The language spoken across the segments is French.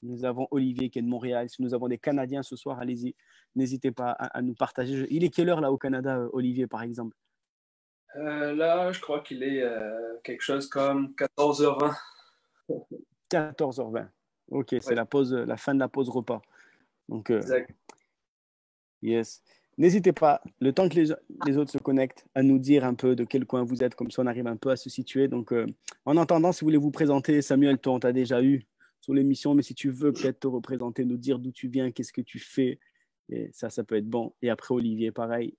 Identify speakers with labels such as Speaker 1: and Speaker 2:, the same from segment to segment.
Speaker 1: Nous avons Olivier qui est de Montréal. Si nous avons des Canadiens ce soir, allez-y. N'hésitez pas à nous partager. Il est quelle heure là au Canada, Olivier, par exemple?
Speaker 2: Là, je crois qu'il est quelque chose comme 14h20.
Speaker 1: 14h20. Ok, c'est
Speaker 2: Ouais,
Speaker 1: la pause, la fin de la pause repas. Donc,
Speaker 2: exact.
Speaker 1: yes. N'hésitez pas, le temps que les autres se connectent, à nous dire un peu de quel coin vous êtes, comme ça on arrive un peu à se situer. Donc, en attendant, si vous voulez vous présenter, Samuel, toi, on t'a déjà eu sur l'émission, mais si tu veux peut-être te représenter, nous dire d'où tu viens, qu'est-ce que tu fais, et ça peut être bon. Et après, Olivier, pareil.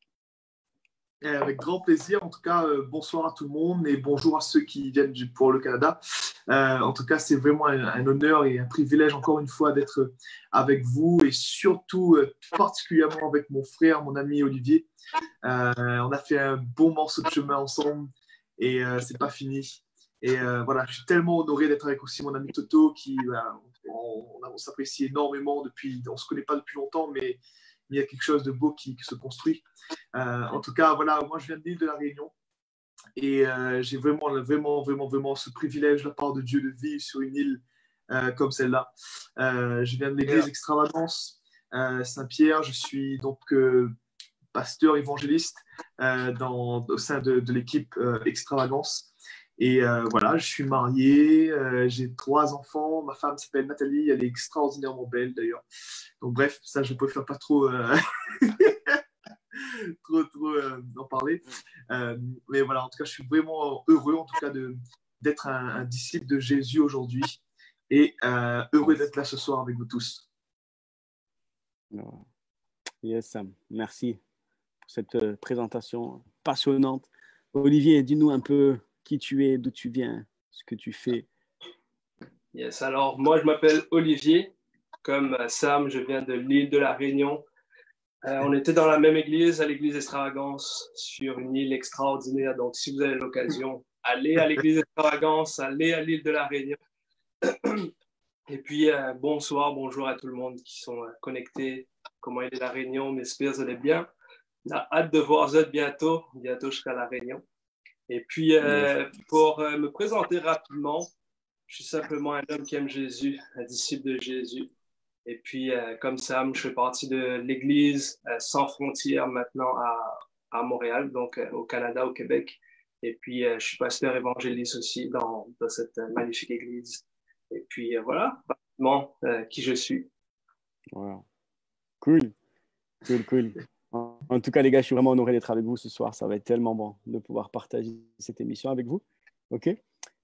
Speaker 3: Avec grand plaisir. En tout cas, bonsoir à tout le monde et bonjour à ceux qui viennent pour le Canada. En tout cas, c'est vraiment un honneur et un privilège encore une fois d'être avec vous et surtout particulièrement avec mon frère, mon ami Olivier. On a fait un bon morceau de chemin ensemble et c'est pas fini. Et voilà, je suis tellement honoré d'être avec aussi mon ami Toto qui, on s'apprécie énormément depuis, on se connaît pas depuis longtemps, mais il y a quelque chose de beau qui se construit. En tout cas, voilà, moi je viens de l'île de la Réunion et j'ai vraiment ce privilège de la part de Dieu de vivre sur une île comme celle-là. Je viens de l'église Extravagance Saint-Pierre. Je suis donc pasteur évangéliste au sein de l'équipe Extravagance. Et voilà, je suis marié, j'ai 3 enfants. Ma femme s'appelle Nathalie, elle est extraordinairement belle d'ailleurs. Donc bref, ça je ne préfère pas trop en parler. Mais voilà, en tout cas, je suis vraiment heureux en tout cas d'être un disciple de Jésus aujourd'hui et heureux d'être là ce soir avec vous tous.
Speaker 1: Yes, Sam. Merci pour cette présentation passionnante. Olivier, dis-nous un peu qui tu es, d'où tu viens, ce que tu fais.
Speaker 2: Yes, alors moi je m'appelle Olivier. Comme Sam, je viens de l'île de la Réunion. On était dans la même église, à l'église Extravagance, sur une île extraordinaire. Donc si vous avez l'occasion, allez à l'église Extravagance, allez à l'île de la Réunion. Et puis bonsoir, bonjour à tout le monde qui sont connectés. Comment est la Réunion? J'espère que vous allez bien. On a hâte de voir vous bientôt. Bientôt je serai à la Réunion. Et puis pour me présenter rapidement, je suis simplement un homme qui aime Jésus, un disciple de Jésus. Et puis, comme Sam, je fais partie de l'Église sans frontières maintenant à Montréal, donc au Canada, au Québec. Et puis, je suis pasteur évangéliste aussi dans cette magnifique Église. Et puis, voilà, rapidement, qui je suis.
Speaker 1: Wow. Cool. En tout cas, les gars, je suis vraiment honoré d'être avec vous ce soir. Ça va être tellement bon de pouvoir partager cette émission avec vous. OK?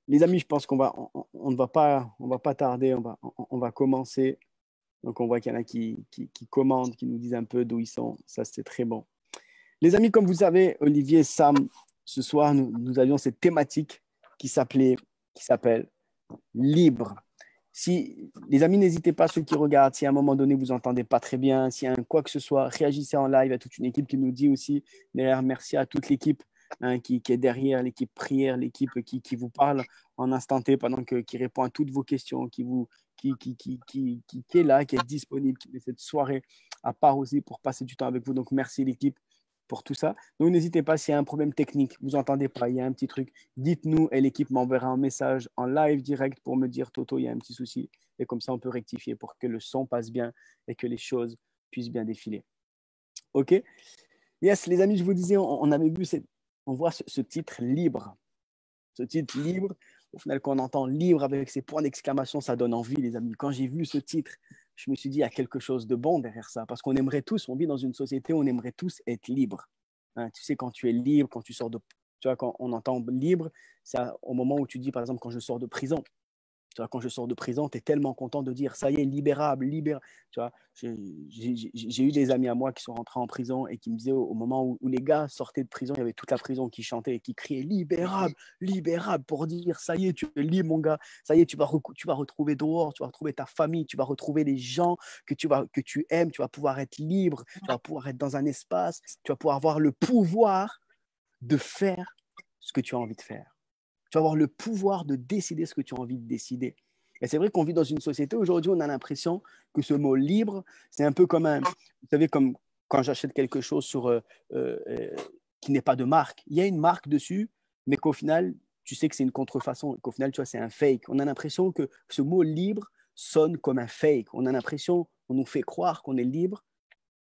Speaker 1: Les amis, je pense on ne va pas tarder. On va commencer. Donc, on voit qu'il y en a qui commandent, qui nous disent un peu d'où ils sont. Ça, c'est très bon. Les amis, comme vous savez, Olivier, Sam, ce soir, nous avions cette thématique qui s'appelle Libre. Si, les amis, n'hésitez pas, ceux qui regardent, si à un moment donné, vous n'entendez pas très bien, s'il y a quoi que ce soit, réagissez en live. Il y a toute une équipe qui nous dit aussi. D'ailleurs, merci à toute l'équipe qui est derrière, l'équipe prière, l'équipe qui vous parle en instant T, qui répond à toutes vos questions, qui est là, qui est disponible, qui met cette soirée à part aussi pour passer du temps avec vous. Donc, merci l'équipe pour tout ça. Donc, n'hésitez pas, s'il y a un problème technique, vous n'entendez pas, il y a un petit truc, dites-nous et l'équipe m'enverra un message en live direct pour me dire, Toto, il y a un petit souci. Et comme ça, on peut rectifier pour que le son passe bien et que les choses puissent bien défiler. OK? Yes, les amis, je vous disais, on avait vu, on voit ce titre libre. Ce titre libre, au final, quand on entend libre avec ces points d'exclamation, ça donne envie, les amis. Quand j'ai vu ce titre, je me suis dit, il y a quelque chose de bon derrière ça. Parce qu'on aimerait tous, on vit dans une société où on aimerait tous être libres. Hein, tu sais, quand tu es libre, quand tu sors de... Tu vois, quand on entend libre, c'est au moment où tu dis, par exemple, quand je sors de prison. Tu vois, quand je sors de prison, tu es tellement content de dire, ça y est, libérable, libérable. Tu vois, j'ai eu des amis à moi qui sont rentrés en prison et qui me disaient au moment où les gars sortaient de prison, il y avait toute la prison qui chantait et qui criait libérable, libérable pour dire, ça y est, tu es libre, mon gars. Ça y est, tu vas retrouver dehors, tu vas retrouver ta famille, tu vas retrouver les gens que tu aimes, tu vas pouvoir être libre, tu vas pouvoir être dans un espace, tu vas pouvoir avoir le pouvoir de faire ce que tu as envie de faire. Tu vas avoir le pouvoir de décider ce que tu as envie de décider. Et c'est vrai qu'on vit dans une société, aujourd'hui, on a l'impression que ce mot libre, c'est un peu comme vous savez, comme quand j'achète quelque chose qui n'est pas de marque. Il y a une marque dessus, mais qu'au final, tu sais que c'est une contrefaçon, qu'au final, tu vois, c'est un fake. On a l'impression que ce mot libre, sonne comme un fake. On a l'impression, on nous fait croire qu'on est libre,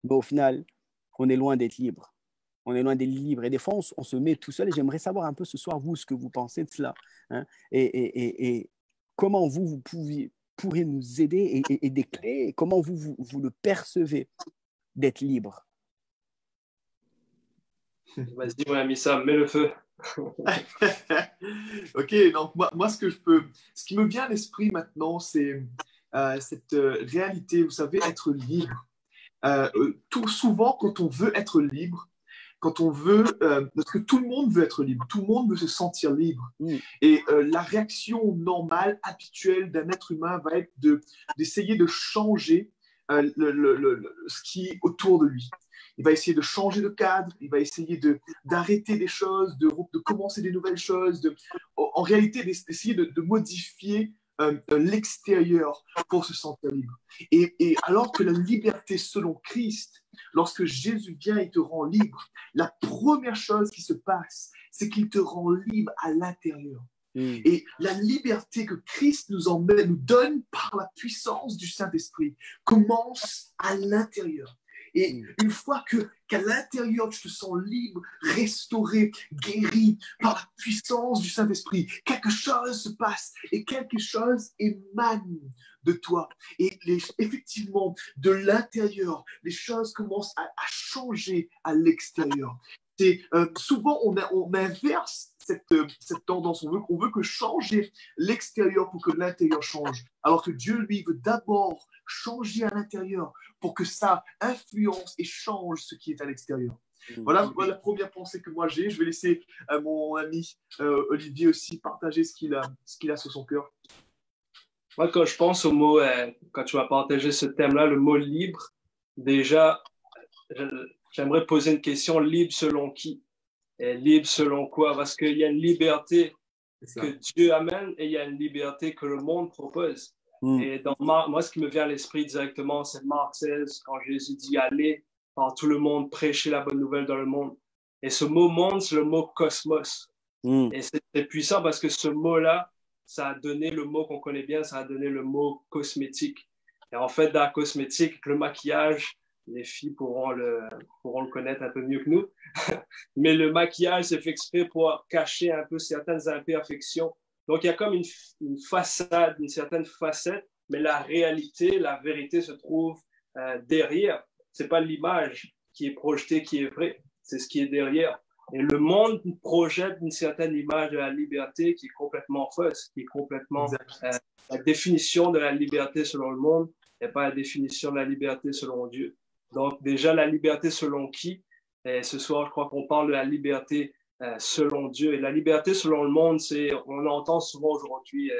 Speaker 1: mais au final, on est loin d'être libre. On est loin d'être libre. Et des fois, on se met tout seul. Et j'aimerais savoir un peu ce soir, vous, ce que vous pensez de cela. Hein, et comment vous pourrez nous aider et des clés, et comment vous le percevez d'être libre.
Speaker 2: Vas-y, mon ami Sam, mets le feu.
Speaker 3: Ok, donc moi ce qui me vient à l'esprit maintenant, c'est cette réalité, vous savez, être libre. Tout souvent, quand on veut être libre, quand on veut, parce que tout le monde veut être libre, tout le monde veut se sentir libre. Et la réaction normale, habituelle d'un être humain va être d'essayer de changer ce qui est autour de lui. Il va essayer de changer de cadre, il va essayer d'arrêter des choses, de commencer des nouvelles choses, en réalité d'essayer de modifier l'extérieur pour se sentir libre. Et alors que la liberté selon Christ, lorsque Jésus vient et te rend libre, la première chose qui se passe, c'est qu'il te rend libre à l'intérieur. Et la liberté que Christ nous donne par la puissance du Saint-Esprit commence à l'intérieur. Et une fois qu'à l'intérieur, tu te sens libre, restauré, guéri par la puissance du Saint-Esprit, quelque chose se passe et quelque chose émane de toi. Et effectivement, de l'intérieur, les choses commencent à changer à l'extérieur. Souvent, on inverse cette tendance. On veut que changer l'extérieur pour que l'intérieur change. Alors que Dieu, lui, veut d'abord changer à l'intérieur pour que ça influence et change ce qui est à l'extérieur. Voilà la première pensée que moi j'ai. Je vais laisser mon ami Olivier aussi partager ce qu'il a sur son cœur.
Speaker 2: Moi, quand je pense au mot, quand tu vas partager ce thème-là, le mot libre, déjà, j'aimerais poser une question, libre selon qui? Et libre selon quoi? Parce qu'il y a une liberté que Dieu amène et il y a une liberté que le monde propose. Et dans moi, ce qui me vient à l'esprit directement, c'est Marc 16, quand Jésus dit « Allez par tout le monde, prêcher la bonne nouvelle dans le monde ». Et ce mot « monde », c'est le mot « cosmos ». Et c'est puissant parce que ce mot-là, ça a donné le mot qu'on connaît bien, ça a donné le mot « cosmétique ». Et en fait, dans la cosmétique, le maquillage, les filles pourront le connaître un peu mieux que nous. Mais le maquillage, c'est fait exprès pour cacher un peu certaines imperfections. Donc, il y a comme une façade, une certaine facette, mais la réalité, la vérité se trouve derrière. Ce n'est pas l'image qui est projetée qui est vraie, c'est ce qui est derrière. Et le monde projette une certaine image de la liberté qui est complètement fausse, qui est complètement la définition de la liberté selon le monde et pas la définition de la liberté selon Dieu. Donc, déjà, la liberté selon qui? Et ce soir, je crois qu'on parle de la liberté selon Dieu. Et la liberté selon le monde, on entend souvent aujourd'hui,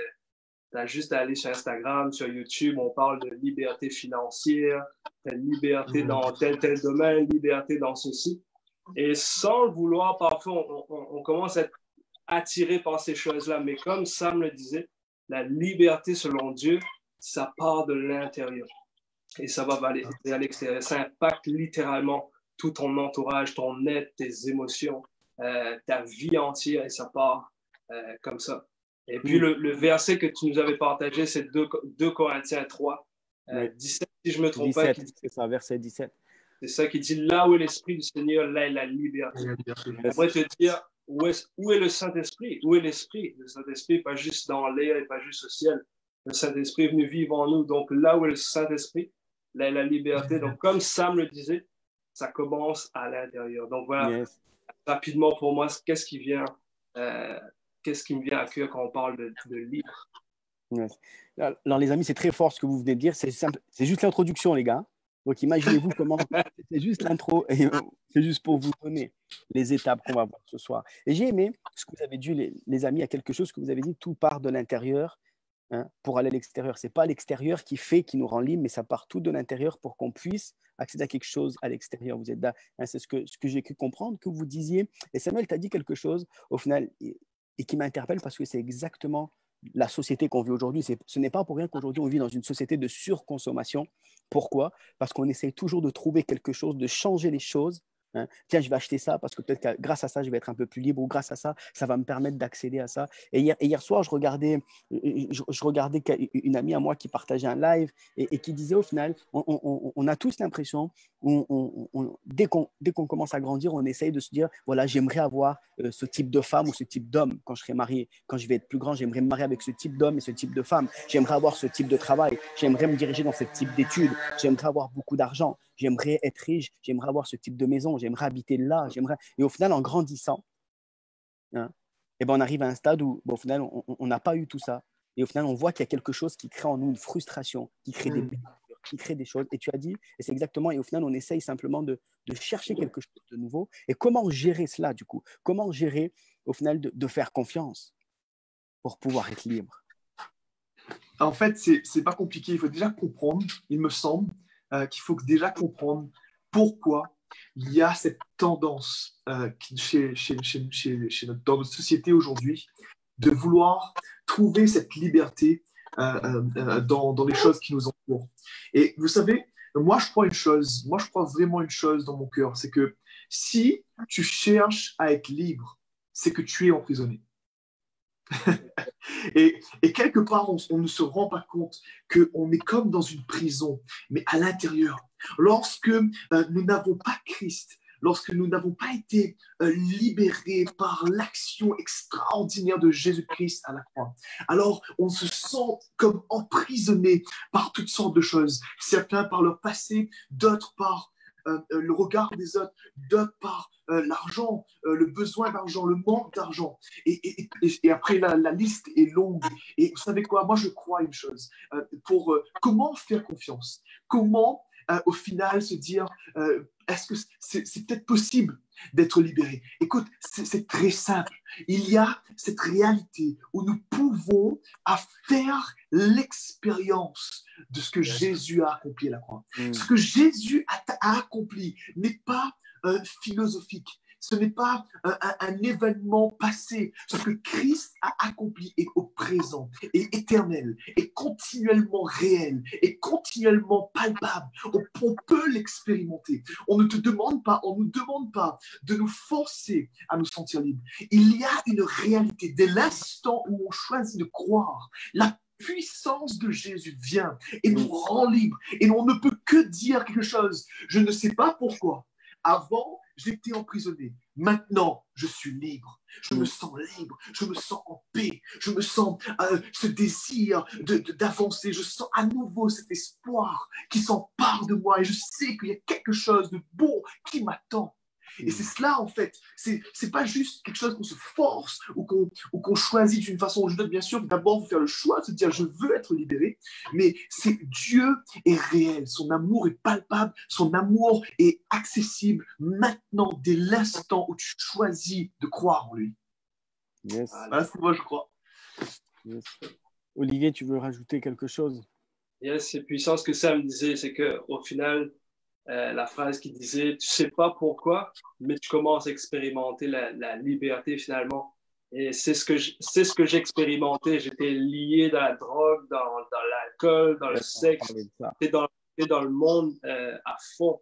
Speaker 2: tu as juste à aller sur Instagram, sur YouTube, on parle de liberté financière, de liberté dans tel domaine, liberté dans ceci. Et sans le vouloir, parfois, on commence à être attiré par ces choses-là. Mais comme Sam le disait, la liberté selon Dieu, ça part de l'intérieur. Et ça va aller à l'extérieur. Ça impacte littéralement tout ton entourage, ton être, tes émotions, ta vie entière, et ça part comme ça. Et puis le verset que tu nous avais partagé, c'est 2 Corinthiens 3, 17, si je ne me trompe
Speaker 1: 17,
Speaker 2: pas.
Speaker 1: C'est ça, verset 17.
Speaker 2: C'est ça qui dit, là où est l'Esprit du Seigneur, là est la liberté. J'aimerais te dire, où est le Saint-Esprit? Où est l'Esprit? Le Saint-Esprit, pas juste dans l'air et pas juste au ciel. Le Saint-Esprit est venu vivre en nous. Donc là où est le Saint-Esprit, là est la liberté. Donc comme Sam le disait, ça commence à l'intérieur. Donc voilà, rapidement pour moi, qu'est-ce qui me vient à cœur quand on parle de libre?
Speaker 1: Alors les amis, c'est très fort ce que vous venez de dire. C'est juste l'introduction, les gars. Donc imaginez-vous comment, c'est juste l'intro, et c'est juste pour vous donner les étapes qu'on va voir ce soir. Et j'ai aimé ce que vous avez dit, les amis, il y a quelque chose que vous avez dit, tout part de l'intérieur pour aller à l'extérieur. Ce n'est pas l'extérieur qui nous rend libre, mais ça part tout de l'intérieur pour qu'on puisse accéder à quelque chose à l'extérieur. Vous êtes là, c'est ce que j'ai pu comprendre que vous disiez. Et Samuel t'a dit quelque chose au final et qui m'interpelle parce que c'est exactement la société qu'on vit aujourd'hui. Ce n'est pas pour rien qu'aujourd'hui on vit dans une société de surconsommation. Pourquoi? Parce qu'on essaie toujours de trouver quelque chose, de changer les choses Hein. Tiens, je vais acheter ça parce que peut-être que grâce à ça, je vais être un peu plus libre ou grâce à ça, ça va me permettre d'accéder à ça. Et hier soir, je regardais une amie à moi qui partageait un live et qui disait au final, on a tous l'impression, dès qu'on commence à grandir, on essaye de se dire, voilà, j'aimerais avoir ce type de femme ou ce type d'homme quand je serai marié. Quand je vais être plus grand, j'aimerais me marier avec ce type d'homme et ce type de femme. J'aimerais avoir ce type de travail. J'aimerais me diriger dans ce type d'études. J'aimerais avoir beaucoup d'argent. J'aimerais être riche. J'aimerais avoir ce type de maison. J'aimerais habiter là. Et au final, en grandissant, hein, et ben on arrive à un stade où, bon, au final, on n'a pas eu tout ça. Et au final, on voit qu'il y a quelque chose qui crée en nous une frustration, qui crée des blessures, qui crée des choses. Et tu as dit, et c'est exactement, et au final, on essaye simplement de chercher quelque chose de nouveau. Et comment gérer cela, du coup? Comment gérer, au final, de faire confiance pour pouvoir être libre?
Speaker 3: En fait, c'est pas compliqué. Il faut déjà comprendre, il me semble, qu'il faut déjà comprendre pourquoi il y a cette tendance dans notre société aujourd'hui de vouloir trouver cette liberté dans les choses qui nous entourent. Et vous savez, moi je crois vraiment une chose dans mon cœur, c'est que si tu cherches à être libre, c'est que tu es emprisonné. Et quelque part, on ne se rend pas compte qu'on est comme dans une prison, mais à l'intérieur. Lorsque nous n'avons pas Christ, lorsque nous n'avons pas été libérés par l'action extraordinaire de Jésus-Christ à la croix, alors on se sent comme emprisonné par toutes sortes de choses. Certains par leur passé, d'autres par le regard des autres, d'autres par l'argent, le besoin d'argent, le manque d'argent. Et après, la liste est longue. Et vous savez quoi? Moi, je crois une chose. Comment faire confiance? Comment, au final, se dire, est-ce que c'est peut-être possible d'être libéré? Écoute, c'est très simple. Il y a cette réalité où nous pouvons faire l'expérience de ce que Jésus a accompli à la croix. Ce que Jésus a accompli n'est pas philosophique. Ce n'est pas un événement passé. Ce que Christ a accompli est au présent, est éternel, est continuellement réel, est continuellement palpable. On peut l'expérimenter. On ne nous demande pas de nous forcer à nous sentir libres. Il y a une réalité. Dès l'instant où on choisit de croire, la puissance de Jésus vient et nous rend libres. Et on ne peut que dire quelque chose. Je ne sais pas pourquoi. Avant, j'étais emprisonné. Maintenant, je suis libre. Je me sens libre. Je me sens en paix. Je me sens ce désir d'avancer. Je sens à nouveau cet espoir qui s'empare de moi. Et je sais qu'il y a quelque chose de bon qui m'attend. Et c'est cela, en fait. C'est pas juste quelque chose qu'on se force ou qu'on choisit d'une façon ou d'une autre. Bien sûr, d'abord, vous faire le choix de se dire je veux être libéré. Mais c'est Dieu est réel. Son amour est palpable. Son amour est accessible maintenant, dès l'instant où tu choisis de croire en lui.
Speaker 1: Yes.
Speaker 3: Voilà ce que moi je crois.
Speaker 1: Yes. Olivier, tu veux rajouter quelque chose?
Speaker 2: Yes, c'est puissant ce que Sam disait, c'est qu'au final, la phrase qui disait, tu sais pas pourquoi, mais tu commences à expérimenter la liberté finalement. Et c'est ce que j'ai expérimenté. J'étais lié dans la drogue, dans l'alcool, dans le sexe. T'es dans le monde à fond.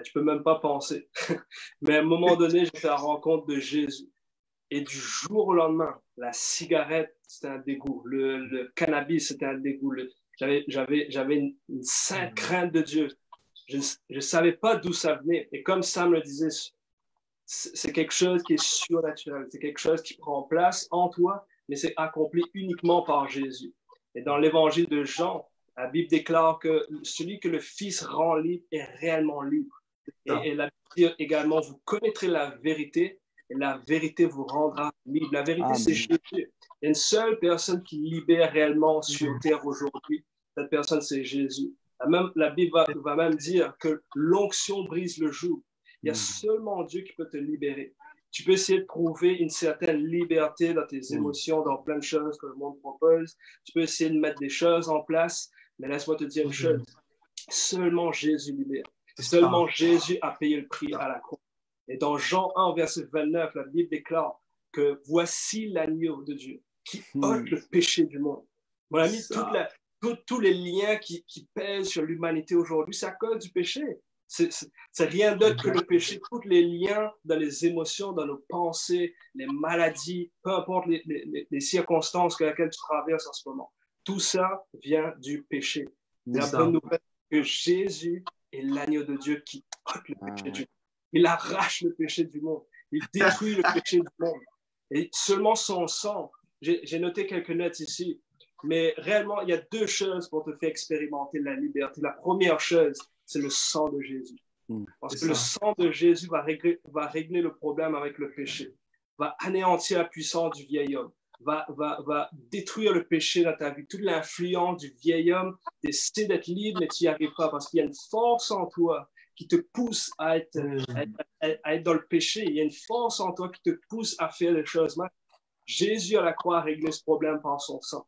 Speaker 2: Tu peux même pas penser. Mais à un moment donné, j'ai fait la rencontre de Jésus. Et du jour au lendemain, la cigarette, c'était un dégoût. Le cannabis, c'était un dégoût. J'avais une sainte crainte de Dieu. Je ne savais pas d'où ça venait. Et comme Sam le disait, c'est quelque chose qui est surnaturel. C'est quelque chose qui prend place en toi, mais c'est accompli uniquement par Jésus. Et dans l'évangile de Jean, la Bible déclare que celui que le Fils rend libre est réellement libre. Et la Bible dit également, vous connaîtrez la vérité et la vérité vous rendra libre. La vérité, c'est Jésus. Il y a une seule personne qui libère réellement sur terre aujourd'hui. Cette personne, c'est Jésus. La Bible va même dire que l'onction brise le joug. Il y a seulement Dieu qui peut te libérer. Tu peux essayer de trouver une certaine liberté dans tes émotions, dans plein de choses que le monde propose. Tu peux essayer de mettre des choses en place, mais laisse-moi te dire une chose. Seulement Jésus libère. Seulement Jésus a payé le prix à la croix. Et dans Jean 1, verset 29, la Bible déclare que voici l'agneau de Dieu qui ôte le péché du monde. Mon ami, tous les liens qui pèsent sur l'humanité aujourd'hui, c'est à cause du péché. C'est rien d'autre que le péché. Tous les liens dans les émotions, dans nos pensées, les maladies, peu importe les circonstances que laquelle tu traverses en ce moment. Tout ça vient du péché. C'est la bonne nouvelle que Jésus est l'agneau de Dieu qui ôte le péché du monde. Il arrache le péché du monde. Il détruit le péché du monde. Et seulement son sang, j'ai noté quelques notes ici, mais réellement, il y a deux choses pour te faire expérimenter la liberté. La première chose, c'est le sang de Jésus. Parce que le sang de Jésus va régler le problème avec le péché, va anéantir la puissance du vieil homme, va détruire le péché dans ta vie, toute l'influence du vieil homme, d'essayer d'être libre, mais tu n'y arrives pas parce qu'il y a une force en toi qui te pousse à être dans le péché. Il y a une force en toi qui te pousse à faire les choses mal. Jésus à la croix a réglé ce problème par son sang.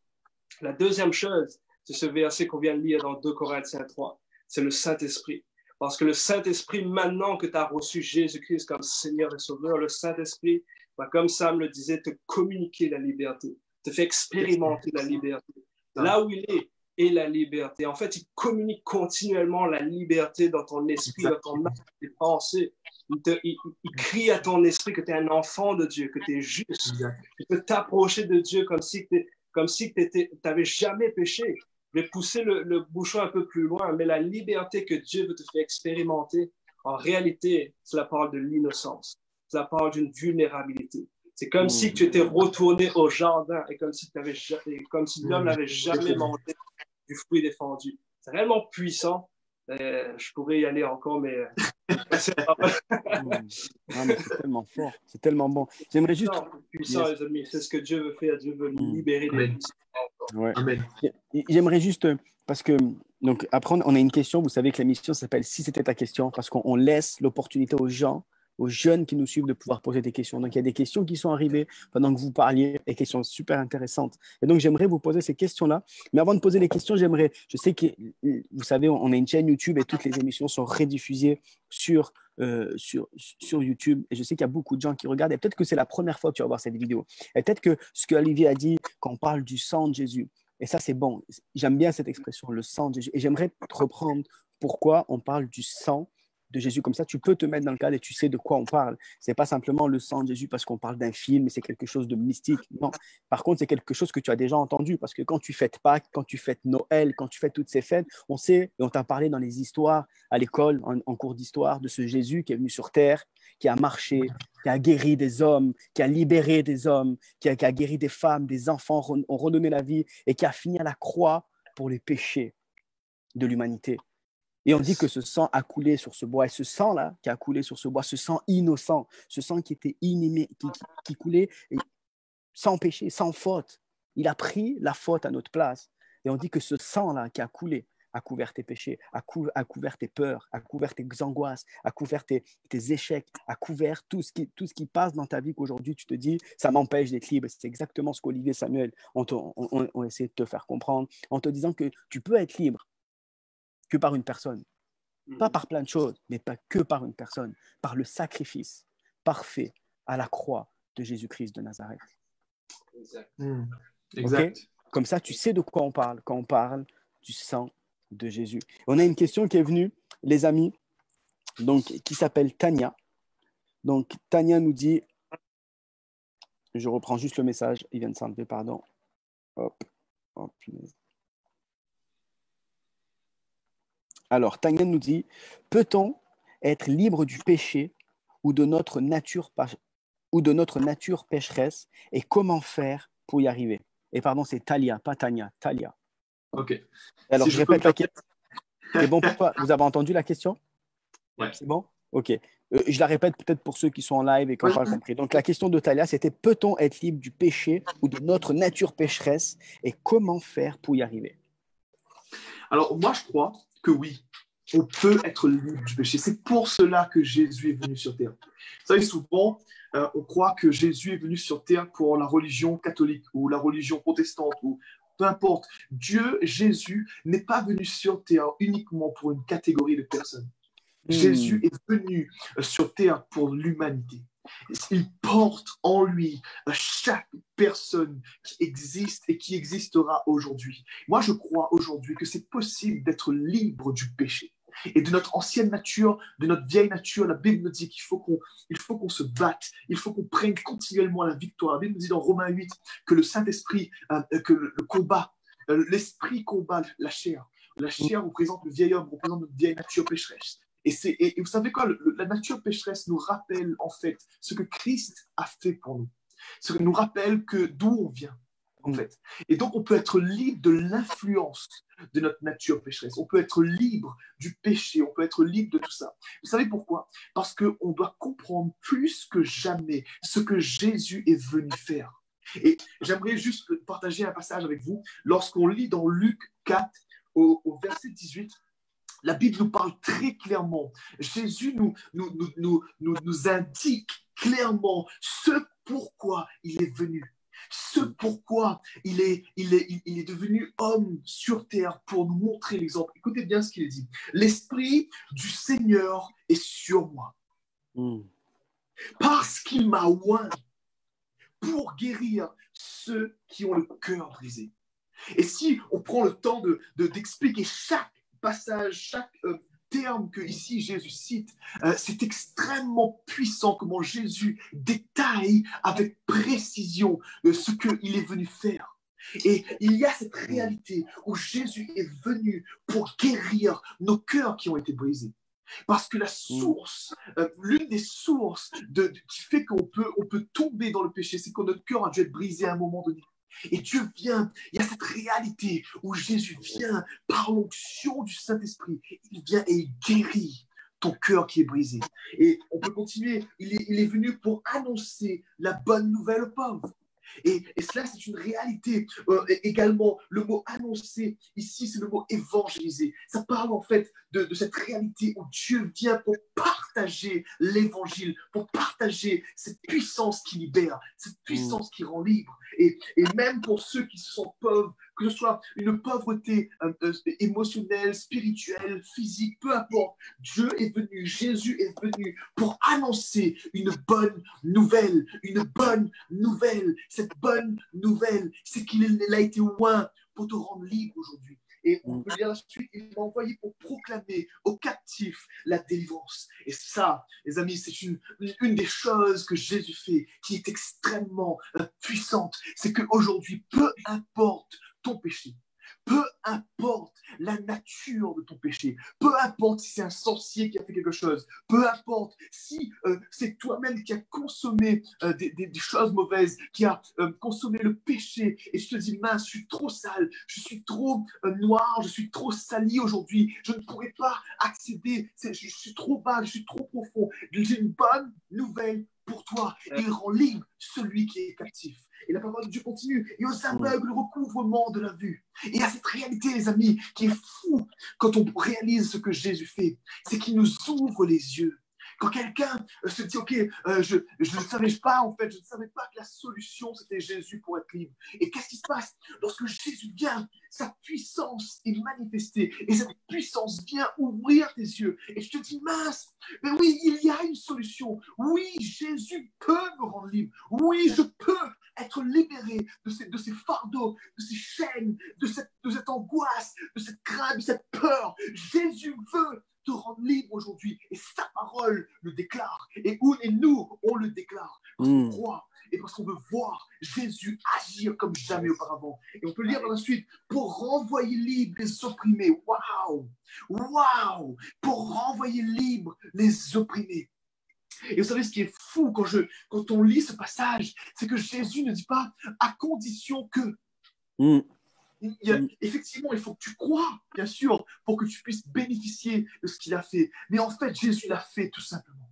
Speaker 2: La deuxième chose, c'est ce verset qu'on vient de lire dans 2 Corinthiens 3. C'est le Saint-Esprit. Parce que le Saint-Esprit, maintenant que tu as reçu Jésus-Christ comme Seigneur et Sauveur, le Saint-Esprit va, comme Sam le disait, te communiquer la liberté, te faire expérimenter la liberté. Là où il est la liberté. En fait, il communique continuellement la liberté dans ton esprit, dans ton âme, tes pensées. Il crie à ton esprit que tu es un enfant de Dieu, que tu es juste. Tu peux t'approcher de Dieu comme si tu n'avais jamais péché. Je vais pousser le bouchon un peu plus loin, mais la liberté que Dieu veut te faire expérimenter, en réalité, cela parle de l'innocence. Cela parle d'une vulnérabilité. C'est comme si tu étais retourné au jardin et comme si l'homme n'avait jamais mangé du fruit défendu. C'est réellement puissant. Je pourrais y aller encore, mais...
Speaker 1: c'est tellement fort. C'est tellement bon. J'aimerais juste...
Speaker 2: Puissant, les amis. C'est ce que Dieu veut faire. Dieu veut libérer les puissants.
Speaker 1: Ouais. J'aimerais juste... Parce que... Donc, après, on a une question. Vous savez que l'émission s'appelle « Si c'était ta question » parce qu'on laisse l'opportunité aux gens, aux jeunes qui nous suivent de pouvoir poser des questions. Donc, il y a des questions qui sont arrivées pendant que vous parliez, des questions super intéressantes. Et donc, j'aimerais vous poser ces questions-là. Mais avant de poser les questions, je sais que, vous savez, on a une chaîne YouTube et toutes les émissions sont rediffusées sur YouTube. Et je sais qu'il y a beaucoup de gens qui regardent. Et peut-être que c'est la première fois que tu vas voir cette vidéo. Et peut-être que ce que Olivier a dit quand on parle du sang de Jésus, et ça, c'est bon. J'aime bien cette expression, le sang de Jésus. Et j'aimerais te reprendre pourquoi on parle du sang de Jésus. Comme ça, tu peux te mettre dans le cadre et tu sais de quoi on parle. Ce n'est pas simplement le sang de Jésus parce qu'on parle d'un film et c'est quelque chose de mystique. Non. Par contre, c'est quelque chose que tu as déjà entendu parce que quand tu fêtes Pâques, quand tu fêtes Noël, quand tu fêtes toutes ces fêtes, on sait et on t'a parlé dans les histoires à l'école, en cours d'histoire, de ce Jésus qui est venu sur terre, qui a marché, qui a guéri des hommes, qui a libéré des hommes, qui a guéri des femmes, des enfants, ont redonné la vie et qui a fini à la croix pour les péchés de l'humanité. Et on dit que ce sang a coulé sur ce bois. Et ce sang-là qui a coulé sur ce bois, ce sang innocent, ce sang qui était inimé, qui coulait sans péché, sans faute. Il a pris la faute à notre place. Et on dit que ce sang-là qui a coulé a couvert tes péchés, a couvert tes peurs, a couvert tes angoisses, a couvert tes échecs, a couvert tout ce qui passe dans ta vie qu'aujourd'hui tu te dis, ça m'empêche d'être libre. C'est exactement ce qu'Olivier et Samuel ont essayé de te faire comprendre en te disant que tu peux être libre que par une personne. Pas par plein de choses, mais pas que par une personne. Par le sacrifice parfait à la croix de Jésus-Christ de Nazareth.
Speaker 2: Exact.
Speaker 3: Exact.
Speaker 1: Okay? Comme ça, tu sais de quoi on parle quand on parle du sang de Jésus. On a une question qui est venue, les amis, donc, qui s'appelle Tania. Donc, Tania nous dit, je reprends juste le message, il vient de s'enlever, pardon. Hop. Alors, Tania nous dit, peut-on être libre du péché ou de notre nature pécheresse et comment faire pour y arriver? Et pardon, c'est Talia, pas Tania, Talia.
Speaker 3: Ok.
Speaker 1: Alors, si je répète la question. C'est bon pour toi? Vous avez entendu la question?
Speaker 3: Ouais.
Speaker 1: C'est bon? Ok. Je la répète peut-être pour ceux qui sont en live et qui n'ont pas compris. Donc, la question de Talia, c'était peut-on être libre du péché ou de notre nature pécheresse et comment faire pour y arriver?
Speaker 3: Alors, moi, je crois que oui, on peut être libre du péché. C'est pour cela que Jésus est venu sur terre. Vous savez, souvent, on croit que Jésus est venu sur terre pour la religion catholique ou la religion protestante ou peu importe. Jésus, n'est pas venu sur terre uniquement pour une catégorie de personnes. Jésus est venu sur terre pour l'humanité. Il porte en lui chaque personne qui existe et qui existera aujourd'hui. Moi, je crois aujourd'hui que c'est possible d'être libre du péché. Et de notre ancienne nature, de notre vieille nature, la Bible nous dit qu'il faut qu'on se batte, il faut qu'on prenne continuellement la victoire. La Bible nous dit dans Romains 8 que le Saint-Esprit, que le combat, l'esprit combat la chair. La chair représente le vieil homme, représente notre vieille nature pécheresse. Et vous savez quoi, la nature pécheresse nous rappelle en fait ce que Christ a fait pour nous. Ce qui nous rappelle d'où on vient, en fait. Et donc, on peut être libre de l'influence de notre nature pécheresse. On peut être libre du péché. On peut être libre de tout ça. Vous savez pourquoi? Parce qu'on doit comprendre plus que jamais ce que Jésus est venu faire. Et j'aimerais juste partager un passage avec vous. Lorsqu'on lit dans Luc 4, au verset 18, la Bible nous parle très clairement. Jésus nous indique clairement ce pourquoi il est venu, ce pourquoi il est devenu homme sur terre pour nous montrer l'exemple. Écoutez bien ce qu'il dit. L'Esprit du Seigneur est sur moi, parce qu'il m'a oint pour guérir ceux qui ont le cœur brisé. Et si on prend le temps d'expliquer chaque passage, chaque terme que ici Jésus cite, c'est extrêmement puissant comment Jésus détaille avec précision ce qu'il est venu faire. Et il y a cette réalité où Jésus est venu pour guérir nos cœurs qui ont été brisés. Parce que la source, l'une des sources qui fait qu'on peut tomber dans le péché, c'est que notre cœur a dû être brisé à un moment donné. Et Dieu vient, il y a cette réalité où Jésus vient par l'onction du Saint-Esprit. Il vient et il guérit ton cœur qui est brisé. Et on peut continuer, il est venu pour annoncer la bonne nouvelle aux pauvres. Et cela, c'est une réalité. Également, le mot annoncer, ici, c'est le mot évangéliser. Ça parle en fait de cette réalité où Dieu vient pour partager l'évangile, pour partager cette puissance qui libère, cette puissance qui rend libre. Et même pour ceux qui se sentent pauvres, que ce soit une pauvreté émotionnelle, spirituelle, physique, peu importe, Dieu est venu, Jésus est venu pour annoncer une bonne nouvelle, une bonne nouvelle. Cette bonne nouvelle, c'est qu'il a été oint pour te rendre libre aujourd'hui. Et on peut lire la suite, il m'a envoyé pour proclamer aux captifs la délivrance. Et ça, les amis, c'est une des choses que Jésus fait qui est extrêmement puissante. C'est qu'aujourd'hui, peu importe ton péché, peu importe la nature de ton péché, peu importe si c'est un sorcier qui a fait quelque chose, peu importe si c'est toi-même qui as consommé des choses mauvaises, qui a consommé le péché, et je te dis, mince, je suis trop sale, je suis trop noir, je suis trop sali aujourd'hui, je ne pourrais pas accéder, je suis trop bas, je suis trop profond. J'ai une bonne nouvelle pour toi. Il rend libre celui qui est captif. Et la parole de Dieu continue. Et aux aveugles, le recouvrement de la vue. Et il y a cette réalité, les amis, qui est fou quand on réalise ce que Jésus fait. C'est qu'il nous ouvre les yeux. Quand quelqu'un se dit, OK, je ne savais pas, en fait, je ne savais pas que la solution, c'était Jésus pour être libre. Et qu'est-ce qui se passe? Lorsque Jésus vient, sa puissance est manifestée. Et cette puissance vient ouvrir tes yeux. Et je te dis, mince, mais oui, il y a une solution. Oui, Jésus peut me rendre libre. Oui, je peux être libéré de ces fardeaux, de ces chaînes, de cette angoisse, de cette crainte, de cette peur. Jésus veut te rendre libre aujourd'hui. Et sa parole le déclare. Et nous, on le déclare. Parce qu'on croit et parce qu'on veut voir Jésus agir comme jamais auparavant. Et on peut lire dans la suite, pour renvoyer libre les opprimés. Waouh! Waouh! Pour renvoyer libre les opprimés. Et vous savez, ce qui est fou quand on lit ce passage, c'est que Jésus ne dit pas à condition que. Effectivement, il faut que tu crois, bien sûr, pour que tu puisses bénéficier de ce qu'il a fait. Mais en fait, Jésus l'a fait tout simplement.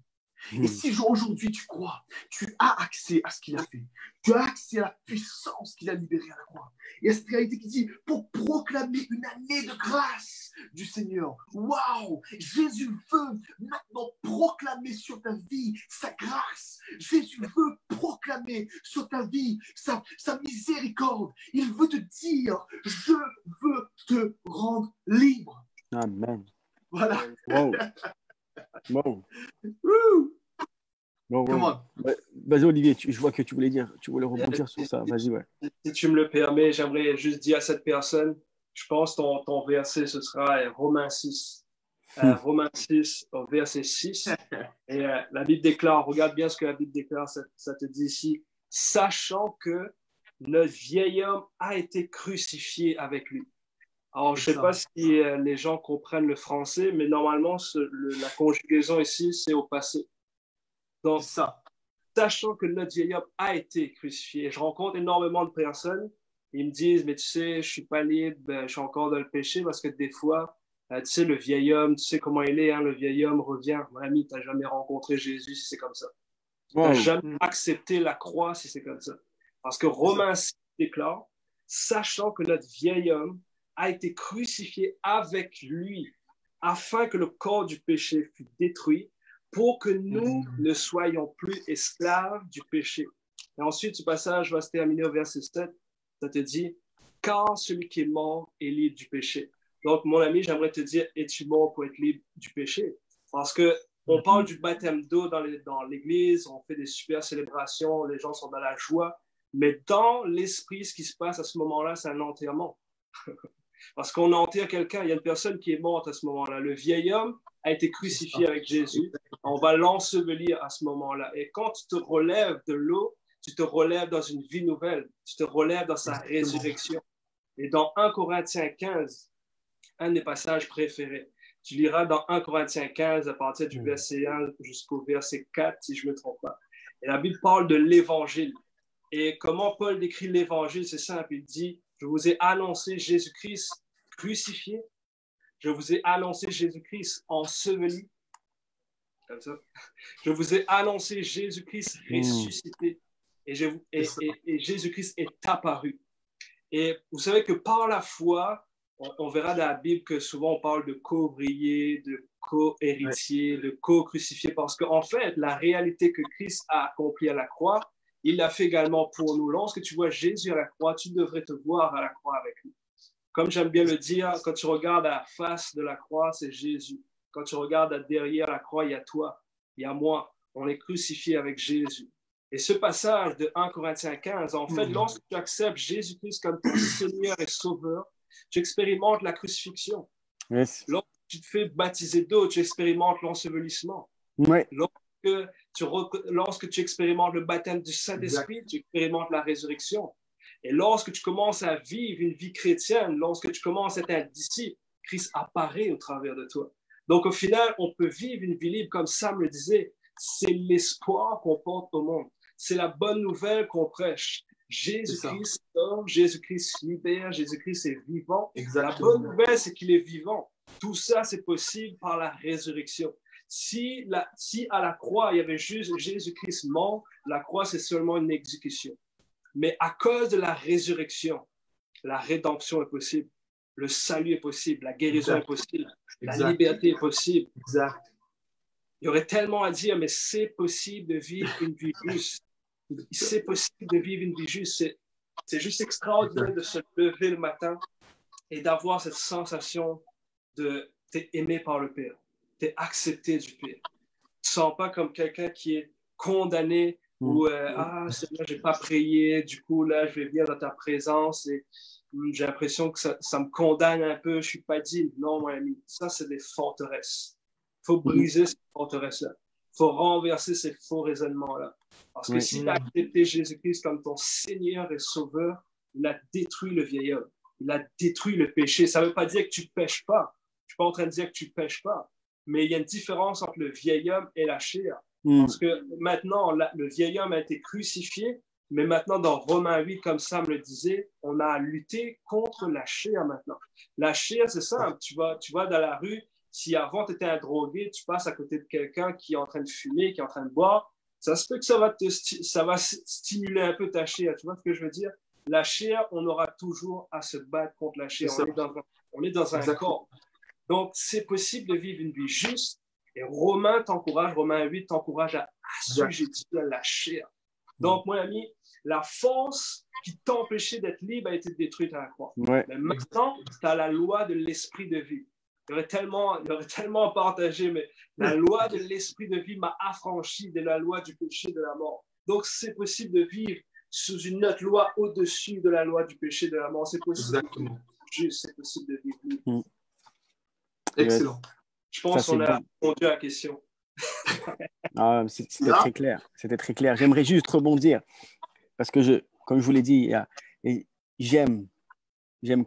Speaker 3: Et si aujourd'hui tu crois, tu as accès à ce qu'il a fait. Tu as accès à la puissance qu'il a libérée à la croix. Il y a cette réalité qui dit, pour proclamer une année de grâce du Seigneur. Waouh! Jésus veut maintenant proclamer sur ta vie sa grâce. Jésus veut proclamer sur ta vie sa miséricorde. Il veut te dire, je veux te rendre libre.
Speaker 1: Amen.
Speaker 3: Voilà.
Speaker 1: Wow. Wow. Wow, wow.
Speaker 3: Comment?
Speaker 1: Vas-y, Olivier, je vois que tu voulais rebondir sur ça. Vas-y, ouais.
Speaker 2: Si tu me le permets, j'aimerais juste dire à cette personne, je pense ton verset, ce sera Romains 6. Romains 6, au verset 6. Et la Bible déclare, regarde bien ce que la Bible déclare, ça te dit ici, sachant que notre vieil homme a été crucifié avec lui. Alors, je ne sais pas si les gens comprennent le français, mais normalement, la conjugaison ici, c'est au passé. Donc, sachant que notre vieil homme a été crucifié, je rencontre énormément de personnes, ils me disent, mais tu sais, je ne suis pas libre, je suis encore dans le péché, parce que des fois, tu sais, le vieil homme, tu sais comment il est, hein, le vieil homme revient. Mon ami, tu n'as jamais rencontré Jésus si c'est comme ça. Tu n'as jamais accepté la croix si c'est comme ça. Parce que Romains 6 déclare, sachant que notre vieil homme a été crucifié avec lui, afin que le corps du péché fût détruit, pour que nous ne soyons plus esclaves du péché. Et ensuite, ce passage va se terminer au verset 7. Ça te dit, car celui qui est mort est libre du péché. Donc, mon ami, j'aimerais te dire, es-tu mort pour être libre du péché? Parce qu'on parle du baptême d'eau dans l'église, on fait des super célébrations, les gens sont dans la joie, mais dans l'esprit, ce qui se passe à ce moment-là, c'est un enterrement. Parce qu'on enterre quelqu'un, il y a une personne qui est morte à ce moment-là. Le vieil homme a été crucifié avec Jésus. On va l'ensevelir à ce moment-là. Et quand tu te relèves de l'eau, tu te relèves dans une vie nouvelle. Tu te relèves dans sa résurrection. Et dans 1 Corinthiens 15, un des passages préférés, tu liras dans 1 Corinthiens 15 à partir du verset 1 jusqu'au verset 4, si je ne me trompe pas. Et la Bible parle de l'évangile. Et comment Paul décrit l'évangile, c'est simple. Il dit, je vous ai annoncé Jésus-Christ crucifié. Je vous ai annoncé Jésus-Christ enseveli. Comme ça. Je vous ai annoncé Jésus-Christ ressuscité. Et Jésus-Christ est apparu. Et vous savez que par la foi, on verra dans la Bible que souvent on parle de co-ouvrier, de co-héritier, de co-crucifié, parce qu'en fait, la réalité que Christ a accomplie à la croix, il l'a fait également pour nous. Lorsque tu vois Jésus à la croix, tu devrais te voir à la croix avec lui. Comme j'aime bien le dire, quand tu regardes à la face de la croix, c'est Jésus. Quand tu regardes derrière la croix, il y a toi, il y a moi. On est crucifié avec Jésus. Et ce passage de 1 Corinthiens 15, en fait, lorsque tu acceptes Jésus-Christ comme ton Seigneur et Sauveur, tu expérimentes la crucifixion.
Speaker 1: Yes.
Speaker 2: Lorsque tu te fais baptiser d'eau, tu expérimentes l'ensevelissement.
Speaker 1: Ouais.
Speaker 2: Lorsque tu expérimentes le baptême du Saint-Esprit, tu expérimentes la résurrection. Et lorsque tu commences à vivre une vie chrétienne, lorsque tu commences à être un disciple, Christ apparaît au travers de toi. Donc, au final, on peut vivre une vie libre, comme Sam le disait, c'est l'espoir qu'on porte au monde. C'est la bonne nouvelle qu'on prêche. Jésus-Christ sauve, Jésus-Christ libère, Jésus-Christ est vivant. Exactement. La bonne nouvelle, c'est qu'il est vivant. Tout ça, c'est possible par la résurrection. Si à la croix, il y avait juste Jésus-Christ mort, la croix, c'est seulement une exécution. Mais à cause de la résurrection, la rédemption est possible, le salut est possible, la guérison est possible, la liberté est possible.
Speaker 3: Exact.
Speaker 2: Il y aurait tellement à dire, mais c'est possible de vivre une vie juste. C'est possible de vivre une vie juste. C'est juste extraordinaire de se lever le matin et d'avoir cette sensation de t'es aimé par le Père, t'es accepté du Père. Tu ne sens pas comme quelqu'un qui est condamné ou Seigneur, je n'ai pas prié, du coup là je vais venir dans ta présence et j'ai l'impression que ça me condamne un peu, je ne suis pas digne. Non, mon ami, ça c'est des forteresses. Il faut briser ces forteresses-là. Il faut renverser ces faux raisonnements-là. Parce que si tu as accepté Jésus-Christ comme ton Seigneur et Sauveur, il a détruit le vieil homme. Il a détruit le péché. Ça ne veut pas dire que tu ne pêches pas. Je ne suis pas en train de dire que tu ne pêches pas. Mais il y a une différence entre le vieil homme et la chair. Parce que maintenant, le vieil homme a été crucifié, mais maintenant, dans Romains 8, comme Sam le disait, on a lutté contre la chair maintenant. La chair, c'est simple. Tu vas dans la rue, si avant tu étais un drogué, tu passes à côté de quelqu'un qui est en train de fumer, qui est en train de boire, ça se peut que ça va stimuler un peu ta chair. Tu vois ce que je veux dire? La chair, on aura toujours à se battre contre la chair. On est dans un corps. Donc, c'est possible de vivre une vie juste. Et Romains 8 t'encourage à assujettir la chair. Donc, mon ami, la force qui t'empêchait d'être libre a été détruite à la croix. Mais maintenant, tu as la loi de l'esprit de vie. Il y aurait tellement à partager, mais la loi de l'esprit de vie m'a affranchi de la loi du péché de la mort. Donc, c'est possible de vivre sous une autre loi au-dessus de la loi du péché de la mort. C'est possible.
Speaker 3: Exactement.
Speaker 2: C'est possible de vivre libre.
Speaker 3: Excellent.
Speaker 2: Je pense qu'on a répondu à la question.
Speaker 1: Ah, c'était très clair. C'était très clair. J'aimerais juste rebondir parce que, comme je vous l'ai dit, j'aime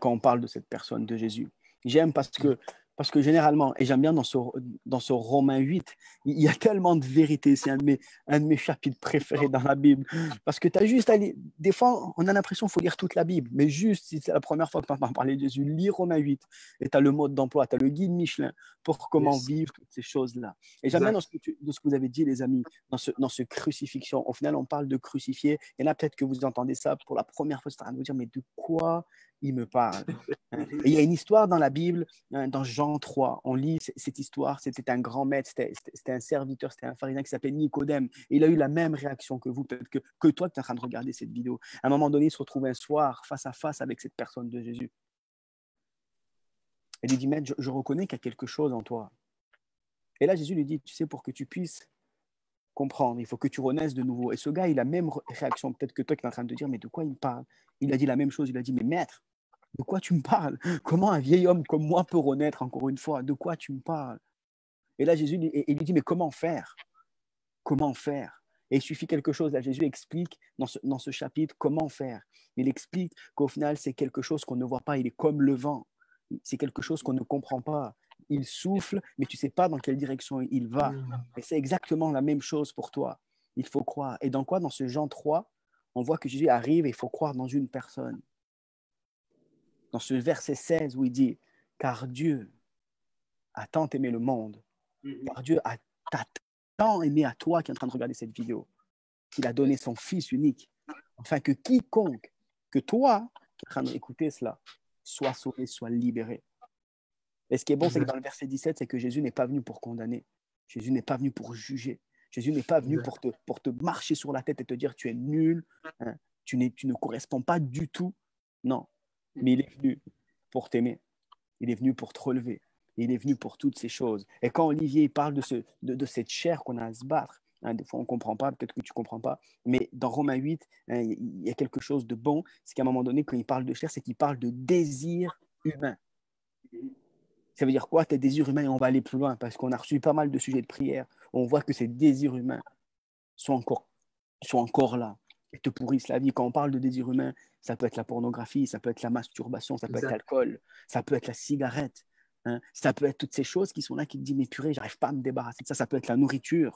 Speaker 1: quand on parle de cette personne, de Jésus. J'aime parce que généralement, et j'aime bien dans ce Romains 8, il y a tellement de vérité. C'est un de mes chapitres préférés dans la Bible. Parce que tu as juste à lire. Des fois, on a l'impression qu'il faut lire toute la Bible. Mais juste, si c'est la première fois que tu entends parler de Jésus, lis Romains 8. Et tu as le mode d'emploi, tu as le guide Michelin pour comment vivre toutes ces choses-là. Et j'aime bien dans ce que vous avez dit, les amis, dans ce crucifixion. Au final, on parle de crucifier. Et là, peut-être que vous entendez ça pour la première fois, c'est en train de vous dire, mais de quoi il me parle? Et il y a une histoire dans la Bible, dans Jean 3, on lit cette histoire, c'était un grand maître, c'était un serviteur, c'était un pharisien qui s'appelait Nicodème. Et il a eu la même réaction que vous, peut-être que toi qui es en train de regarder cette vidéo. À un moment donné, il se retrouve un soir face à face avec cette personne de Jésus. Et lui dit, maître, je reconnais qu'il y a quelque chose en toi. Et là, Jésus lui dit, tu sais, pour que tu puisses comprendre, il faut que tu renaisses de nouveau. Et ce gars, il a la même réaction peut-être que toi qui es en train de te dire, mais de quoi il me parle? Il a dit la même chose, il a dit, mais maître, de quoi tu me parles? Comment un vieil homme comme moi peut renaître encore une fois? De quoi tu me parles? Et là, Jésus lui dit, mais comment faire? Comment faire? Et il suffit quelque chose. Là, Jésus explique dans ce chapitre comment faire. Il explique qu'au final, c'est quelque chose qu'on ne voit pas. Il est comme le vent. C'est quelque chose qu'on ne comprend pas. Il souffle, mais tu ne sais pas dans quelle direction il va. Et c'est exactement la même chose pour toi. Il faut croire. Et dans quoi? Dans ce Jean 3, on voit que Jésus arrive et il faut croire dans une personne. Dans ce verset 16 où il dit « Car Dieu a tant aimé le monde, car Dieu t'a tant aimé à toi qui est en train de regarder cette vidéo, qu'il a donné son Fils unique, afin que quiconque, que toi qui es en train d'écouter cela, soit sauvé, soit libéré. » Et ce qui est bon, c'est que dans le verset 17, c'est que Jésus n'est pas venu pour condamner. Jésus n'est pas venu pour juger. Jésus n'est pas venu pour te marcher sur la tête et te dire « Tu es nul, hein, tu ne corresponds pas du tout. » Non. Mais il est venu pour t'aimer. Il est venu pour te relever. Il est venu pour toutes ces choses. Et quand Olivier parle de cette chair qu'on a à se battre, hein, des fois on ne comprend pas, peut-être que tu ne comprends pas, mais dans Romains 8, hein, il y a quelque chose de bon. C'est qu'à un moment donné, quand il parle de chair, c'est qu'il parle de désir humain. Ça veut dire quoi, tes désirs humains? Et on va aller plus loin parce qu'on a reçu pas mal de sujets de prière. On voit que ces désirs humains sont encore là et te pourrissent la vie. Quand on parle de désirs humains, ça peut être la pornographie, ça peut être la masturbation, ça peut être l'alcool, ça peut être la cigarette, hein, ça peut être toutes ces choses qui sont là qui te disent mais purée, j'arrive pas à me débarrasser de ça. Ça peut être la nourriture,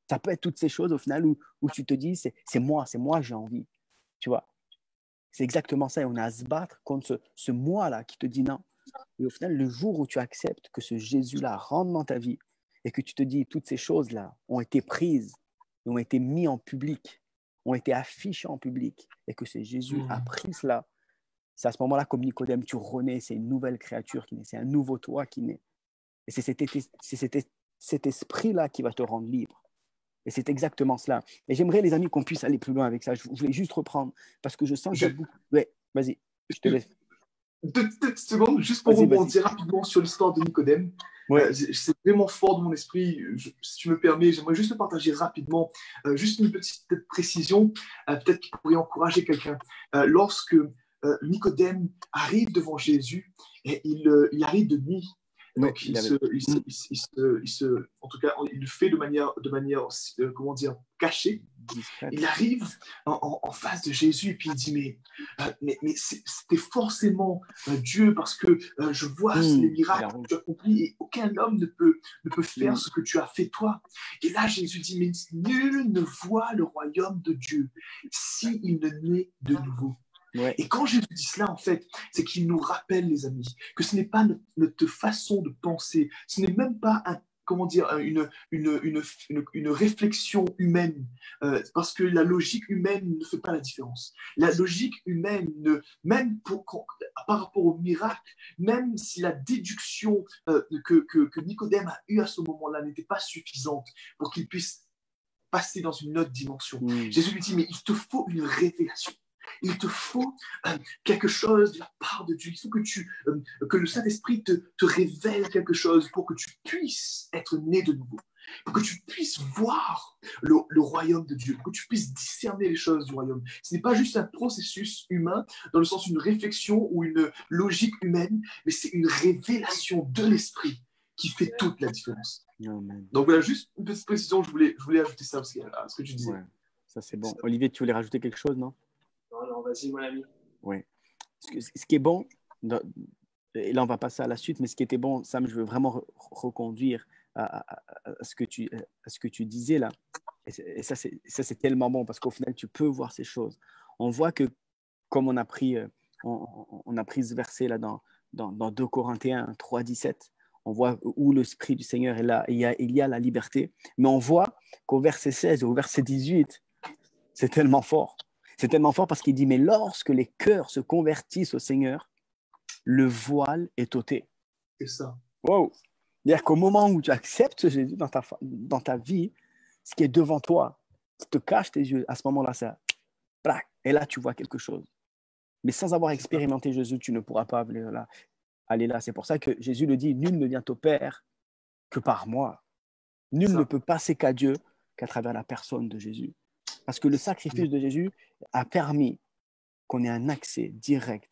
Speaker 1: ça peut être toutes ces choses au final où tu te dis c'est moi j'ai envie, tu vois. C'est exactement ça et on a à se battre contre ce moi-là qui te dit non. Et au final, le jour où tu acceptes que ce Jésus-là rentre dans ta vie et que tu te dis toutes ces choses-là ont été prises, ont été mises en public, ont été affichées en public et que c'est Jésus a pris cela, c'est à ce moment-là, comme Nicodème, tu renais, c'est une nouvelle créature qui naît, c'est un nouveau toi qui naît. Et c'est cet esprit-là qui va te rendre libre. Et c'est exactement cela. Et j'aimerais, les amis, qu'on puisse aller plus loin avec ça. Je voulais juste reprendre parce que je sens qu'il y a beaucoup... Ouais, vas-y, je te laisse.
Speaker 3: Deux petites secondes, juste pour rebondir rapidement sur l'histoire de Nicodème. Ouais. C'est vraiment fort de mon esprit. Si tu me permets, j'aimerais juste le partager rapidement. Juste une petite précision, peut-être qui pourrait encourager quelqu'un. Lorsque Nicodème arrive devant Jésus, et il arrive de nuit. Donc, il le fait de manière comment dire, cachée. Il arrive en face de Jésus et puis il dit mais c'était forcément Dieu parce que je vois les miracles que tu as accomplis et aucun homme ne peut faire ce que tu as fait toi. Et là Jésus dit mais nul ne voit le royaume de Dieu s'il ne naît de nouveau. Ouais. Et quand Jésus dit cela, en fait, c'est qu'il nous rappelle, les amis, que ce n'est pas notre façon de penser, ce n'est même pas une réflexion humaine, parce que la logique humaine ne fait pas la différence. La logique humaine, même par rapport au miracle, même si la déduction que Nicodème a eue à ce moment-là n'était pas suffisante pour qu'il puisse passer dans une autre dimension, Jésus lui dit, mais il te faut une révélation. Il te faut quelque chose de la part de Dieu. Il faut que le Saint-Esprit te révèle quelque chose pour que tu puisses être né de nouveau, pour que tu puisses voir le royaume de Dieu, pour que tu puisses discerner les choses du royaume. Ce n'est pas juste un processus humain, dans le sens d'une réflexion ou une logique humaine, mais c'est une révélation de l'Esprit qui fait toute la différence.
Speaker 1: Amen.
Speaker 3: Donc voilà, juste une petite précision, je voulais ajouter ça aussi à ce que tu disais.
Speaker 1: Ouais, ça c'est bon. Olivier, tu voulais rajouter quelque chose, non?
Speaker 2: Non, vas-y, mon ami.
Speaker 1: Oui. Ce qui est bon, et là on va passer à la suite, mais ce qui était bon, Sam, je veux vraiment reconduire à ce que tu disais là. Et ça, c'est tellement bon parce qu'au final, tu peux voir ces choses. On voit que, comme on a pris ce verset là dans 2 Corinthiens 3, 17, on voit où l'Esprit du Seigneur est là, il y a la liberté. Mais on voit qu'au verset 16 et au verset 18, c'est tellement fort. C'est tellement fort parce qu'il dit, mais lorsque les cœurs se convertissent au Seigneur, le voile est ôté.
Speaker 3: C'est ça.
Speaker 1: Wow. C'est-à-dire qu'au moment où tu acceptes Jésus dans ta vie, ce qui est devant toi, qui te cache tes yeux, à ce moment-là, ça, et là, tu vois quelque chose. Mais sans avoir expérimenté Jésus, tu ne pourras pas aller là. C'est pour ça que Jésus le dit, nul ne vient au Père que par moi. Nul ne peut passer qu'à Dieu qu'à travers la personne de Jésus. Parce que le sacrifice de Jésus a permis qu'on ait un accès direct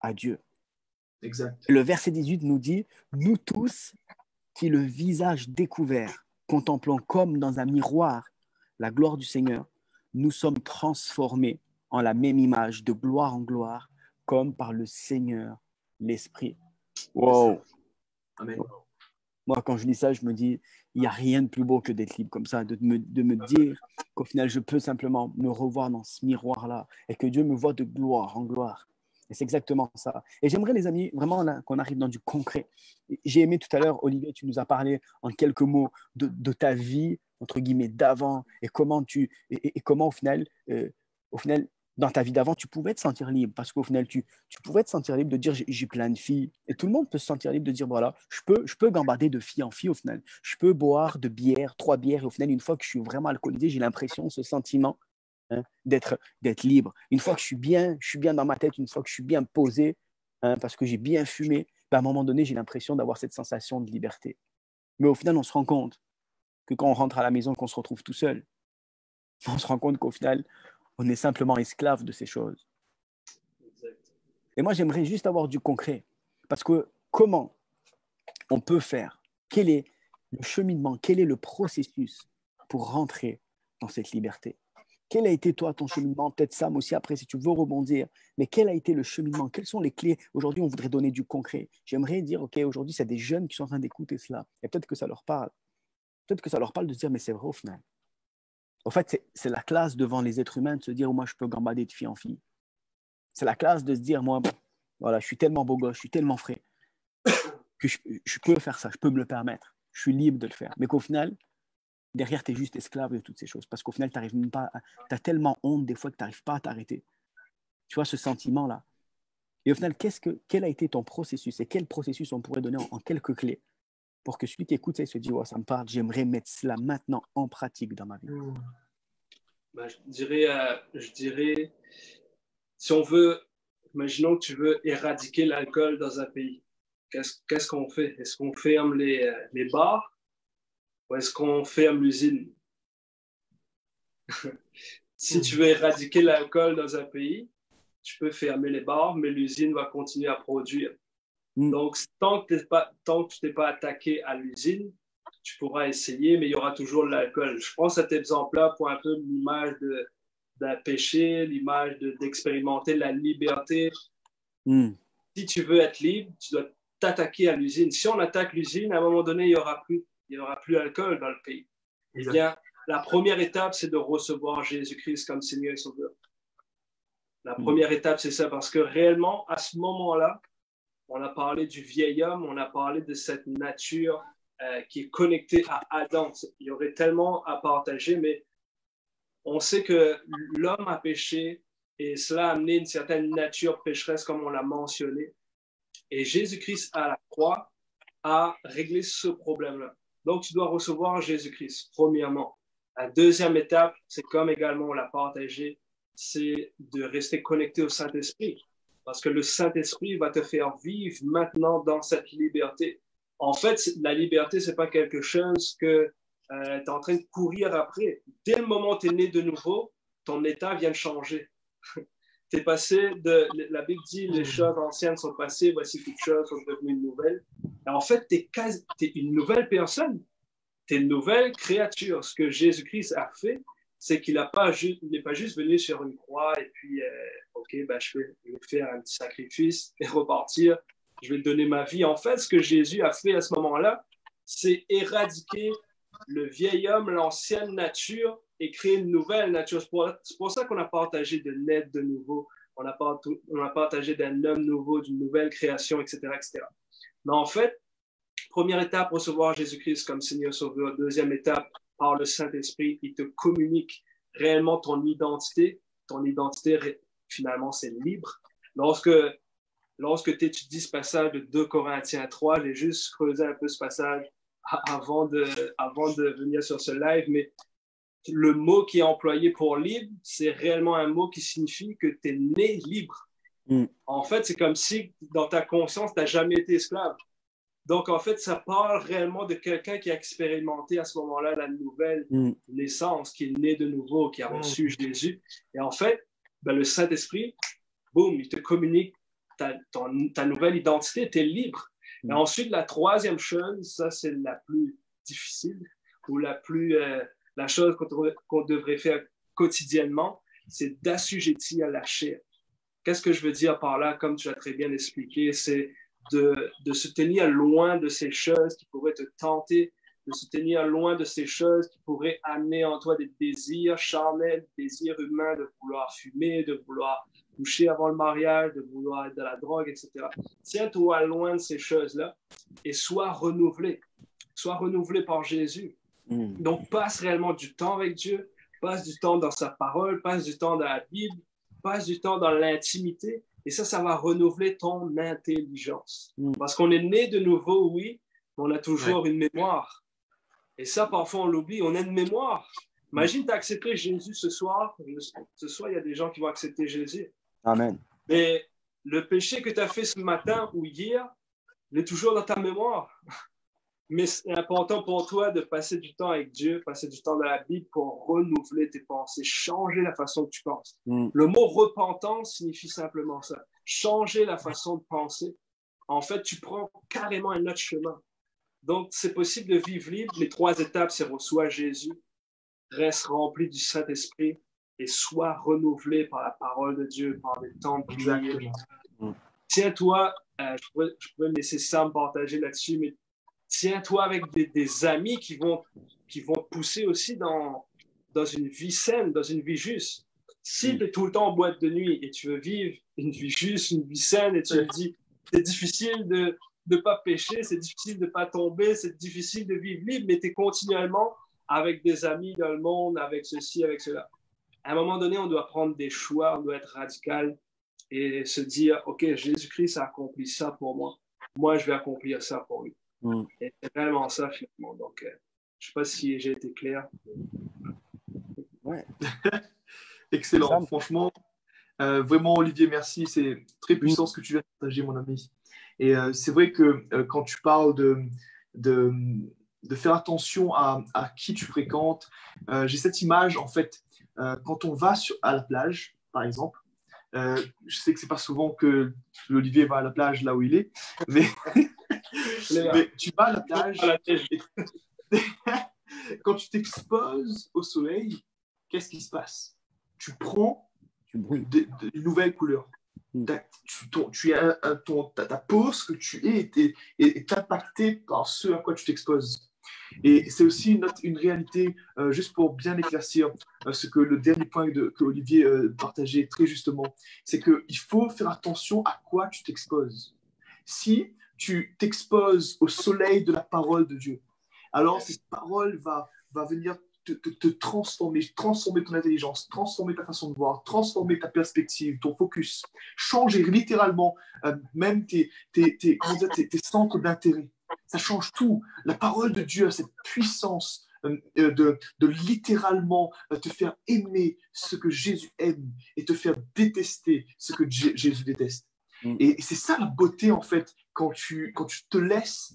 Speaker 1: à Dieu.
Speaker 3: Exact.
Speaker 1: Le verset 18 nous dit, nous tous qui le visage découvert, contemplant comme dans un miroir la gloire du Seigneur, nous sommes transformés en la même image de gloire en gloire, comme par le Seigneur, l'Esprit. Wow.
Speaker 3: Amen.
Speaker 1: Moi, quand je lis ça, je me dis, il n'y a rien de plus beau que d'être libre comme ça, de me dire qu'au final, je peux simplement me revoir dans ce miroir-là et que Dieu me voit de gloire en gloire. Et c'est exactement ça. Et j'aimerais, les amis, vraiment là, qu'on arrive dans du concret. J'ai aimé tout à l'heure, Olivier, tu nous as parlé en quelques mots de ta vie, entre guillemets, d'avant et comment comment au final, dans ta vie d'avant, tu pouvais te sentir libre parce qu'au final, tu pouvais te sentir libre de dire j'ai plein de filles. Et tout le monde peut se sentir libre de dire voilà, je peux gambader de fille en fille au final. Je peux boire de bière, 3 bières et au final, une fois que je suis vraiment alcoolisé, j'ai l'impression, ce sentiment d'être libre. Une fois que je suis bien dans ma tête, une fois que je suis bien posé, parce que j'ai bien fumé, à un moment donné, j'ai l'impression d'avoir cette sensation de liberté. Mais au final, on se rend compte que quand on rentre à la maison, qu'on se retrouve tout seul, on se rend compte qu'au final, on est simplement esclave de ces choses. Et moi, j'aimerais juste avoir du concret. Parce que comment on peut faire? Quel est le cheminement? Quel est le processus pour rentrer dans cette liberté? Quel a été, toi, ton cheminement? Peut-être Sam aussi, après, si tu veux rebondir. Mais quel a été le cheminement? Quelles sont les clés? Aujourd'hui, on voudrait donner du concret. J'aimerais dire, OK, aujourd'hui, c'est des jeunes qui sont en train d'écouter cela. Et peut-être que ça leur parle. Peut-être que ça leur parle de se dire, mais c'est vrai au final. En fait, c'est la classe devant les êtres humains de se dire, moi, je peux gambader de fille en fille. C'est la classe de se dire, moi, voilà, je suis tellement beau gosse, je suis tellement frais, que je peux faire ça, je peux me le permettre. Je suis libre de le faire. Mais qu'au final, derrière, tu es juste esclave de toutes ces choses. Parce qu'au final, tu n'arrives même pas tu as tellement honte des fois que tu n'arrives pas à t'arrêter. Tu vois, ce sentiment-là. Et au final, quel a été ton processus? Et quel processus on pourrait donner en quelques clés pour que celui qui écoute ça, il se dise, oh, ça me parle, j'aimerais mettre cela maintenant en pratique dans ma vie.
Speaker 2: Je dirais, si on veut, imaginons que tu veux éradiquer l'alcool dans un pays. Qu'est-ce qu'on fait? Est-ce qu'on ferme les bars ou est-ce qu'on ferme l'usine? Si tu veux éradiquer l'alcool dans un pays, tu peux fermer les bars, mais l'usine va continuer à produire. Donc, tant que tu t'es pas attaqué à l'usine, tu pourras essayer, mais il y aura toujours de l'alcool. Je prends cet exemple-là pour un peu l'image d'un péché, l'image d'expérimenter la liberté. Si tu veux être libre, tu dois t'attaquer à l'usine. Si on attaque l'usine, à un moment donné, il n'y aura plus d'alcool dans le pays. Eh bien, la première étape, c'est de recevoir Jésus-Christ comme Seigneur et Sauveur. La première étape, c'est ça, parce que réellement, à ce moment-là, on a parlé du vieil homme, on a parlé de cette nature qui est connectée à Adam. Il y aurait tellement à partager, mais on sait que l'homme a péché et cela a amené une certaine nature pécheresse, comme on l'a mentionné. Et Jésus-Christ à la croix a réglé ce problème-là. Donc, tu dois recevoir Jésus-Christ, premièrement. La deuxième étape, c'est comme également on l'a partagé, c'est de rester connecté au Saint-Esprit. Parce que le Saint-Esprit va te faire vivre maintenant dans cette liberté. En fait, la liberté, ce n'est pas quelque chose que tu es en train de courir après. Dès le moment où tu es né de nouveau, ton état vient de changer. Tu es passé la Bible dit, les choses anciennes sont passées, voici toutes choses sont devenues nouvelles. Et en fait, tu es une nouvelle personne, tu es une nouvelle créature. Ce que Jésus-Christ a fait, c'est qu'il n'est pas juste venu sur une croix et puis, OK, ben, je vais faire un petit sacrifice et repartir, je vais donner ma vie. En fait, ce que Jésus a fait à ce moment-là, c'est éradiquer le vieil homme, l'ancienne nature, et créer une nouvelle nature. C'est pour ça qu'on a partagé de naître de nouveau, on a partagé d'un homme nouveau, d'une nouvelle création, etc., etc. Mais en fait, première étape, recevoir Jésus-Christ comme Seigneur Sauveur. Deuxième étape, par le Saint-Esprit, il te communique réellement ton identité. Ton identité, finalement, c'est libre. Lorsque tu étudies ce passage de 2 Corinthiens 3, j'ai juste creusé un peu ce passage avant de venir sur ce live, mais le mot qui est employé pour libre, c'est réellement un mot qui signifie que tu es né libre. En fait, c'est comme si dans ta conscience, tu n'as jamais été esclave. Donc, en fait, ça parle réellement de quelqu'un qui a expérimenté à ce moment-là la nouvelle naissance, qui est né de nouveau, qui a reçu Jésus. Et en fait, ben, le Saint-Esprit, boum, il te communique ta nouvelle identité, tu es libre. Et ensuite, la troisième chose, ça c'est la plus difficile, ou la chose qu'on devrait faire quotidiennement, c'est d'assujettir la chair. Qu'est-ce que je veux dire par là, comme tu l'as très bien expliqué, c'est de se tenir loin de ces choses qui pourraient te tenter, de se tenir loin de ces choses qui pourraient amener en toi des désirs charnels, des désirs humains, de vouloir fumer, de vouloir coucher avant le mariage, de vouloir être de la drogue, etc. Tiens-toi loin de ces choses-là et sois renouvelé par Jésus. Donc, passe réellement du temps avec Dieu, passe du temps dans sa parole, passe du temps dans la Bible, passe du temps dans l'intimité. Et ça va renouveler ton intelligence. Parce qu'on est né de nouveau, oui, mais on a toujours une mémoire. Et ça, parfois, on l'oublie, on a une mémoire. Imagine, tu as accepté Jésus ce soir. Ce soir, il y a des gens qui vont accepter Jésus.
Speaker 1: Amen.
Speaker 2: Mais le péché que tu as fait ce matin ou hier, il est toujours dans ta mémoire. Mais c'est important pour toi de passer du temps avec Dieu, passer du temps dans la Bible pour renouveler tes pensées, changer la façon que tu penses. Le mot repentance signifie simplement ça. Changer la façon de penser. En fait, tu prends carrément un autre chemin. Donc, c'est possible de vivre libre. Les 3 étapes, c'est reçois Jésus, reste rempli du Saint-Esprit et sois renouvelé par la parole de Dieu, par des temps de prière. Tiens-toi, je pourrais me laisser Sam partager là-dessus, mais tiens-toi avec des amis qui vont te pousser aussi dans une vie saine, dans une vie juste. Si tu es tout le temps en boîte de nuit et tu veux vivre une vie juste, une vie saine, et tu te dis, c'est difficile de ne pas pécher, c'est difficile de ne pas tomber, c'est difficile de vivre libre, mais tu es continuellement avec des amis dans le monde, avec ceci, avec cela. À un moment donné, on doit prendre des choix, on doit être radical et se dire, OK, Jésus-Christ a accompli ça pour moi. Moi, je vais accomplir ça pour lui. Et c'est vraiment ça, finalement. Donc, je ne sais pas si j'ai été clair.
Speaker 1: Ouais.
Speaker 3: Excellent. Franchement, vraiment, Olivier, merci. C'est très puissant ce que tu viens de partager, mon ami. Et c'est vrai que quand tu parles de faire attention à qui tu fréquentes, j'ai cette image, en fait, quand on va à la plage, par exemple, je sais que c'est pas souvent que Olivier va à la plage là où il est, mais tu vas à la plage et quand tu t'exposes au soleil, qu'est-ce qui se passe? Tu prends de nouvelles couleurs. Ta peau, ce que tu es, est impactée par ce à quoi tu t'exposes. Et c'est aussi une réalité, juste pour bien éclaircir ce que le dernier point que Olivier partageait très justement, c'est qu'il faut faire attention à quoi tu t'exposes. Si tu t'exposes au soleil de la parole de Dieu, alors cette parole va venir te transformer ton intelligence, transformer ta façon de voir, transformer ta perspective, ton focus, changer littéralement même tes centres d'intérêt. Ça change tout. La parole de Dieu a cette puissance de littéralement te faire aimer ce que Jésus aime et te faire détester ce que Jésus déteste. Et c'est ça la beauté, en fait, quand tu te laisses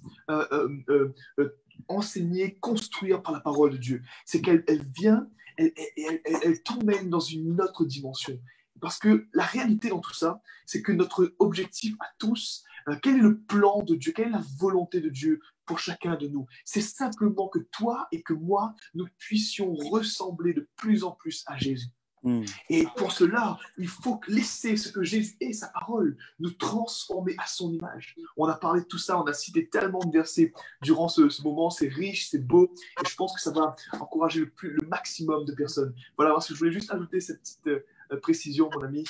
Speaker 3: enseigner, construire par la parole de Dieu. C'est qu'elle vient, elle t'emmène dans une autre dimension. Parce que la réalité dans tout ça, c'est que notre objectif à tous, quel est le plan de Dieu, quelle est la volonté de Dieu pour chacun de nous? C'est simplement que toi et que moi, nous puissions ressembler de plus en plus à Jésus. Et pour cela, il faut laisser ce que Jésus est, sa parole, nous transformer à son image. On a parlé de tout ça, on a cité tellement de versets durant ce moment, c'est riche, c'est beau, et je pense que ça va encourager le maximum de personnes. Voilà, parce que je voulais juste ajouter cette petite précision, mon ami.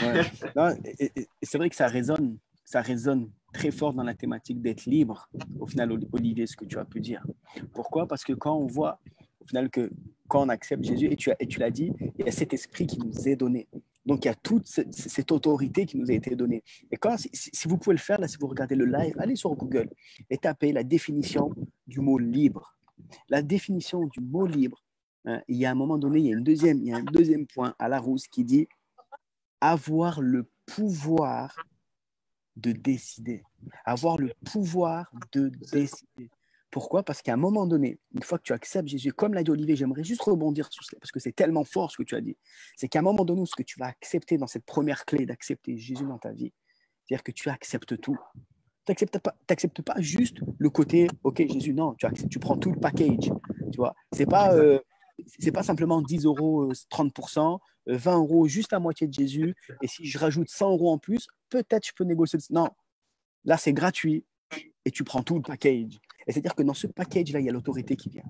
Speaker 1: Ouais. Non, et c'est vrai que ça résonne très fort dans la thématique d'être libre, au final, Olivier, ce que tu as pu dire. Pourquoi? Parce que quand on voit, au final, que quand on accepte Jésus, et tu l'as dit, il y a cet esprit qui nous est donné. Donc, il y a toute cette autorité qui nous a été donnée. Et si vous pouvez le faire, là, si vous regardez le live, allez sur Google et tapez la définition du mot libre. La définition du mot libre, hein, il y a un moment donné, il y a un deuxième point à Larousse qui dit avoir le pouvoir de décider. Avoir le pouvoir de décider. Pourquoi? Parce qu'à un moment donné, une fois que tu acceptes Jésus, comme l'a dit Olivier, j'aimerais juste rebondir sur cela, parce que c'est tellement fort ce que tu as dit. C'est qu'à un moment donné, ce que tu vas accepter dans cette première clé d'accepter Jésus dans ta vie, c'est-à-dire que tu acceptes tout. Tu n'acceptes pas juste le côté, OK, Jésus, non, tu prends tout le package. Tu vois, c'est pas simplement 10 euros, 30%, 20 euros juste à moitié de Jésus, et si je rajoute 100 euros en plus, peut-être je peux négocier. Non, là, c'est gratuit et tu prends tout le package. Et c'est-à-dire que dans ce package-là, il y a l'autorité qui vient.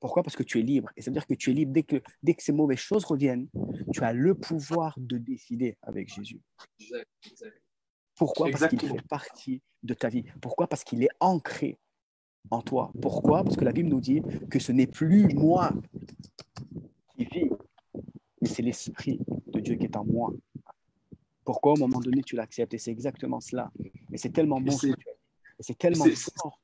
Speaker 1: Pourquoi? Parce que tu es libre. Et c'est-à-dire que tu es libre dès que ces mauvaises choses reviennent, tu as le pouvoir de décider avec Jésus. Pourquoi? Parce qu'il fait partie de ta vie. Pourquoi? Parce qu'il est ancré en toi. Pourquoi? Parce que la Bible nous dit que ce n'est plus moi qui vis, mais c'est l'Esprit de Dieu qui est en moi. Pourquoi? Au moment donné, tu l'acceptes. Et c'est exactement cela. Et c'est tellement bon ce que tu as dit. Et c'est tellement fort.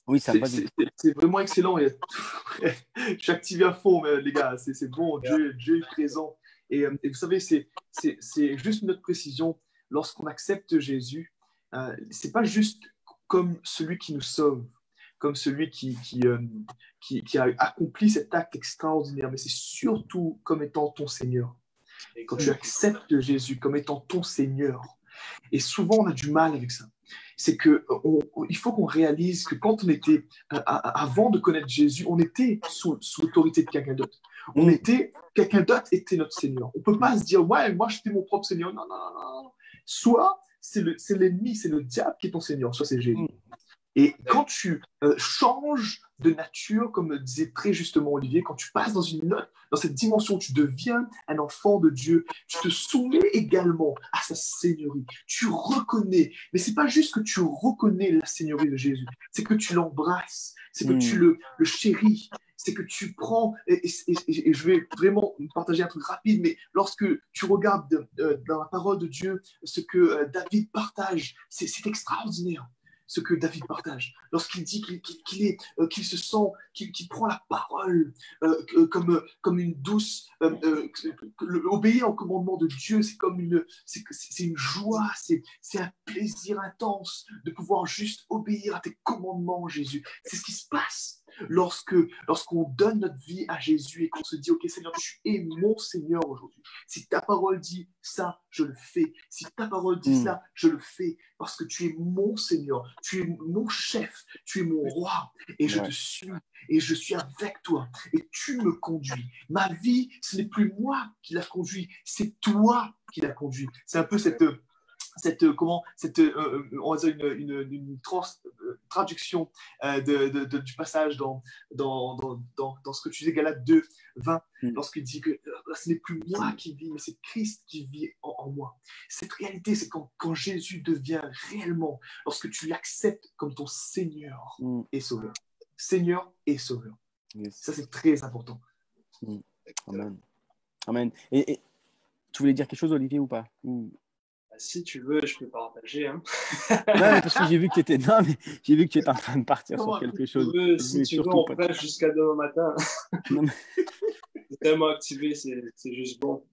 Speaker 1: Oui, ça va.
Speaker 3: C'est vraiment excellent. Je suis activé à fond, les gars. C'est bon. Dieu est présent. Et vous savez, c'est juste une autre précision. Lorsqu'on accepte Jésus, c'est pas juste comme celui qui nous sauve, comme celui qui a accompli cet acte extraordinaire, mais c'est surtout comme étant ton Seigneur. Quand tu acceptes Jésus comme étant ton Seigneur, et souvent on a du mal avec ça, c'est qu'il faut qu'on réalise que quand on était, avant de connaître Jésus, on était sous l'autorité de quelqu'un d'autre. Quelqu'un d'autre était notre Seigneur. On ne peut pas se dire, ouais, moi j'étais mon propre Seigneur. Non, non, non, non. Soit c'est l'ennemi, c'est le diable qui est ton Seigneur, soit c'est Jésus. Et quand tu changes de nature, comme disait très justement Olivier, quand tu passes dans cette dimension, tu deviens un enfant de Dieu, tu te soumets également à sa seigneurie. Tu reconnais, mais c'est pas juste que tu reconnais la seigneurie de Jésus, c'est que tu l'embrasses, c'est que tu le chéris, c'est que tu prends, et je vais vraiment partager un truc rapide, mais lorsque tu regardes dans la parole de Dieu ce que David partage, c'est extraordinaire. Ce que David partage, lorsqu'il dit qu'il se sent, qu'il prend la parole comme une douce, obéir au commandement de Dieu, c'est une joie, c'est un plaisir intense de pouvoir juste obéir à tes commandements, Jésus. C'est ce qui se passe lorsqu'on donne notre vie à Jésus et qu'on se dit, OK Seigneur, tu es mon Seigneur aujourd'hui. Si ta parole dit ça, je le fais. Si ta parole dit cela, je le fais. Parce que tu es mon Seigneur, tu es mon chef, tu es mon roi. Et je te suis, et je suis avec toi. Et tu me conduis. Ma vie, ce n'est plus moi qui la conduis, c'est toi qui la conduis. C'est un peu on va dire une traduction du passage dans ce que tu disais, Galates 2, 20, lorsqu'il dit que ce n'est plus moi qui vis, mais c'est Christ qui vit en moi. Cette réalité, c'est quand Jésus devient réellement, lorsque tu l'acceptes comme ton Seigneur et Sauveur. Seigneur et Sauveur. Yes. Ça, c'est très important.
Speaker 1: Amen. Amen. Et tu voulais dire quelque chose, Olivier, ou pas?
Speaker 2: Si tu veux, je peux partager. Hein.
Speaker 1: Non, mais parce que j'ai vu que tu étais en train de partir sur quelque chose.
Speaker 2: Si tu veux, on prêche jusqu'à demain matin. C'est tellement activé, c'est juste bon.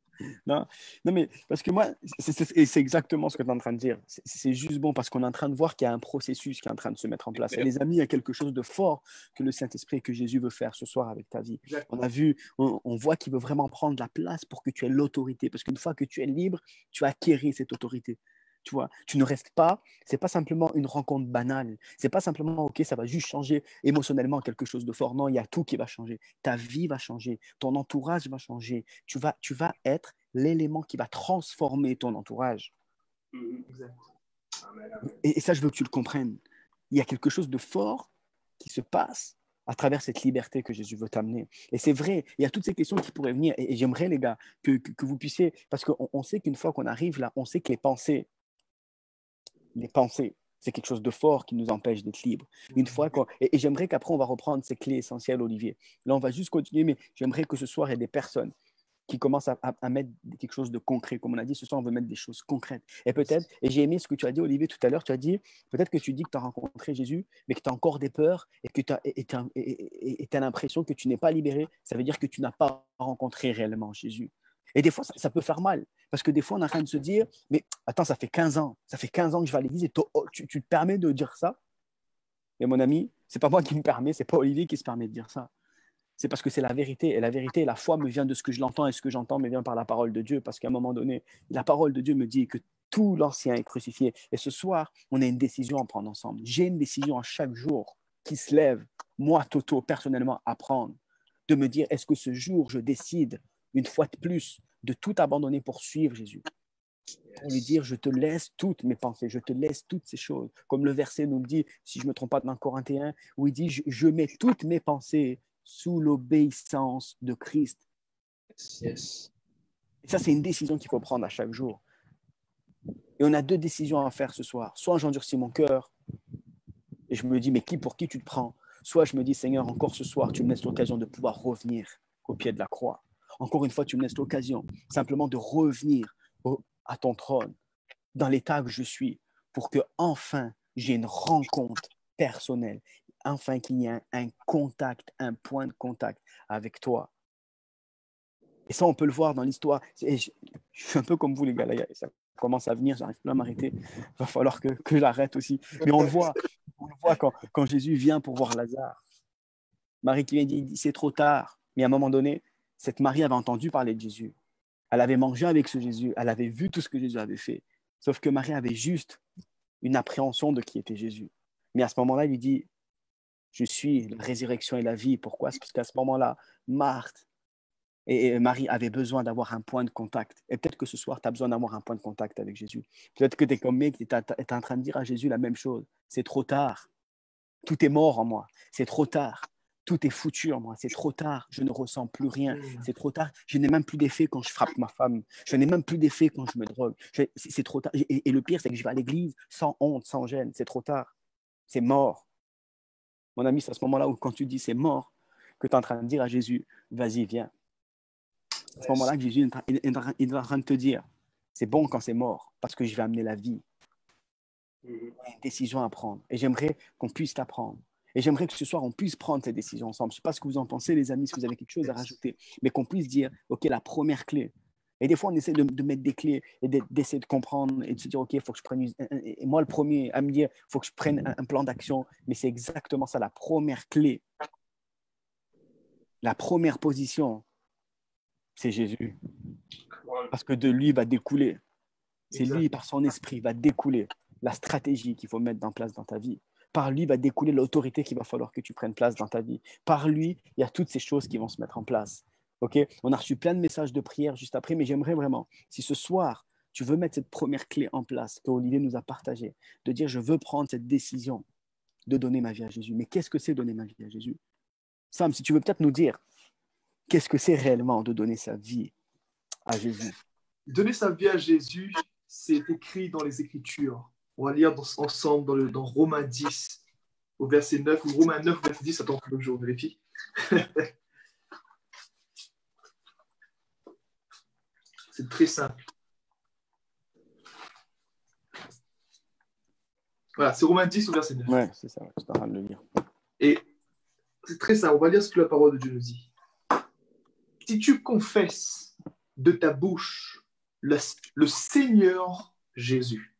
Speaker 1: Non, non, mais parce que moi, c'est exactement ce que tu es en train de dire. C'est juste bon parce qu'on est en train de voir qu'il y a un processus qui est en train de se mettre en place. Et les amis, il y a quelque chose de fort que le Saint-Esprit et que Jésus veut faire ce soir avec ta vie. On a vu, on voit qu'il veut vraiment prendre la place pour que tu aies l'autorité. Parce qu'une fois que tu es libre, tu as acquéri cette autorité. Tu vois, tu ne restes pas, c'est pas simplement une rencontre banale, c'est pas simplement, ok, ça va juste changer émotionnellement quelque chose de fort. Non, il y a tout qui va changer. Ta vie va changer, ton entourage va changer. Tu vas être l'élément qui va transformer ton entourage.
Speaker 2: Exact. Amen, amen.
Speaker 1: Et ça, je veux que tu le comprennes. Il y a quelque chose de fort qui se passe à travers cette liberté que Jésus veut t'amener. Et c'est vrai, il y a toutes ces questions qui pourraient venir. Et j'aimerais, les gars, que vous puissiez, parce qu'on sait qu'une fois qu'on arrive là, on sait que les pensées, c'est quelque chose de fort qui nous empêche d'être libres. Une fois et j'aimerais qu'après, on va reprendre ces clés essentielles, Olivier. Là, on va juste continuer, mais j'aimerais que ce soir, il y ait des personnes qui commencent à mettre quelque chose de concret. Comme on a dit, ce soir, on veut mettre des choses concrètes. Et peut-être, et j'ai aimé ce que tu as dit, Olivier, tout à l'heure, tu as dit, peut-être que tu dis que tu as rencontré Jésus, mais que tu as encore des peurs et que tu as l'impression que tu n'es pas libéré. Ça veut dire que tu n'as pas rencontré réellement Jésus. Et des fois, ça peut faire mal. Parce que des fois, on est en train de se dire, mais attends, ça fait 15 ans. Ça fait 15 ans que je vais à l'église et tu te permets de dire ça. Mais mon ami, ce n'est pas moi qui me permets, ce n'est pas Olivier qui se permet de dire ça. C'est parce que c'est la vérité. Et la vérité, la foi me vient de ce que je l'entends et ce que j'entends me vient par la parole de Dieu. Parce qu'à un moment donné, la parole de Dieu me dit que tout l'ancien est crucifié. Et ce soir, on a une décision à prendre ensemble. J'ai une décision à chaque jour qui se lève, moi, Toto, personnellement, à prendre. De me dire, est-ce que ce jour, je décide, une fois de plus, de tout abandonner pour suivre Jésus? Pour lui dire, je te laisse toutes mes pensées, je te laisse toutes ces choses. Comme le verset nous le dit, si je ne me trompe pas, dans Corinthiens, où il dit, je mets toutes mes pensées sous l'obéissance de Christ.
Speaker 2: Yes.
Speaker 1: Et ça, c'est une décision qu'il faut prendre à chaque jour. Et on a deux décisions à faire ce soir. Soit j'endurcis mon cœur et je me dis, mais pour qui tu te prends? Soit je me dis, Seigneur, encore ce soir, tu me laisses l'occasion de pouvoir revenir au pied de la croix. Encore une fois, tu me laisses l'occasion simplement de revenir à ton trône, dans l'état que je suis, pour que enfin j'ai une rencontre personnelle, enfin qu'il y ait un contact, un point de contact avec toi. Et ça, on peut le voir dans l'histoire. Je suis un peu comme vous, les gars, là, ça commence à venir, j'arrive plus à m'arrêter. Il va falloir que j'arrête aussi. Mais on le voit quand Jésus vient pour voir Lazare. Marie qui vient dit, c'est trop tard. Mais à un moment donné, cette Marie avait entendu parler de Jésus. Elle avait mangé avec ce Jésus. Elle avait vu tout ce que Jésus avait fait. Sauf que Marie avait juste une appréhension de qui était Jésus. Mais à ce moment-là, il lui dit, je suis la résurrection et la vie. Pourquoi? C'est parce qu'à ce moment-là, Marthe et Marie avaient besoin d'avoir un point de contact. Et peut-être que ce soir, tu as besoin d'avoir un point de contact avec Jésus. Peut-être que tu es comme mec, tu es en train de dire à Jésus la même chose. C'est trop tard. Tout est mort en moi. C'est trop tard. Tout est foutu en moi. C'est trop tard. Je ne ressens plus rien. C'est trop tard. Je n'ai même plus d'effet quand je frappe ma femme. Je n'ai même plus d'effet quand je me drogue. C'est trop tard. Et le pire, c'est que je vais à l'église sans honte, sans gêne. C'est trop tard. C'est mort. Mon ami, c'est à ce moment-là où quand tu dis c'est mort, que tu es en train de dire à Jésus, vas-y, viens. À ce moment-là que Jésus est en train de te dire, c'est bon quand c'est mort, parce que je vais amener la vie. Il y a une décision à prendre. Et j'aimerais qu'on puisse la prendre. Et j'aimerais que ce soir, on puisse prendre cette décision ensemble. Je ne sais pas ce que vous en pensez, les amis, si vous avez quelque chose à rajouter, mais qu'on puisse dire, OK, la première clé. Et des fois, on essaie de mettre des clés et d'essayer de comprendre et de se dire, OK, il faut que je prenne... Et moi, le premier à me dire, il faut que je prenne un plan d'action. Mais c'est exactement ça, la première clé. La première position, c'est Jésus. Parce que de lui va découler. C'est lui, par son esprit, va découler la stratégie qu'il faut mettre en place dans ta vie. Par lui va découler l'autorité qu'il va falloir que tu prennes place dans ta vie. Par lui, il y a toutes ces choses qui vont se mettre en place. Okay? On a reçu plein de messages de prière juste après, mais j'aimerais vraiment, si ce soir, tu veux mettre cette première clé en place que Olivier nous a partagée, de dire, je veux prendre cette décision de donner ma vie à Jésus. Mais qu'est-ce que c'est donner ma vie à Jésus? Sam, si tu veux peut-être nous dire, qu'est-ce que c'est réellement de donner sa vie à Jésus?
Speaker 3: Donner sa vie à Jésus, c'est écrit dans les Écritures. On va lire ensemble dans Romains 10, au verset 9, ou Romains 9, verset 10, attends que je vérifie. C'est très simple. Voilà, c'est Romains 10 au verset 9.
Speaker 1: Ouais, c'est ça, je suis en train de le lire.
Speaker 3: Et c'est très simple, on va lire ce que la parole de Dieu nous dit. Si tu confesses de ta bouche le Seigneur Jésus,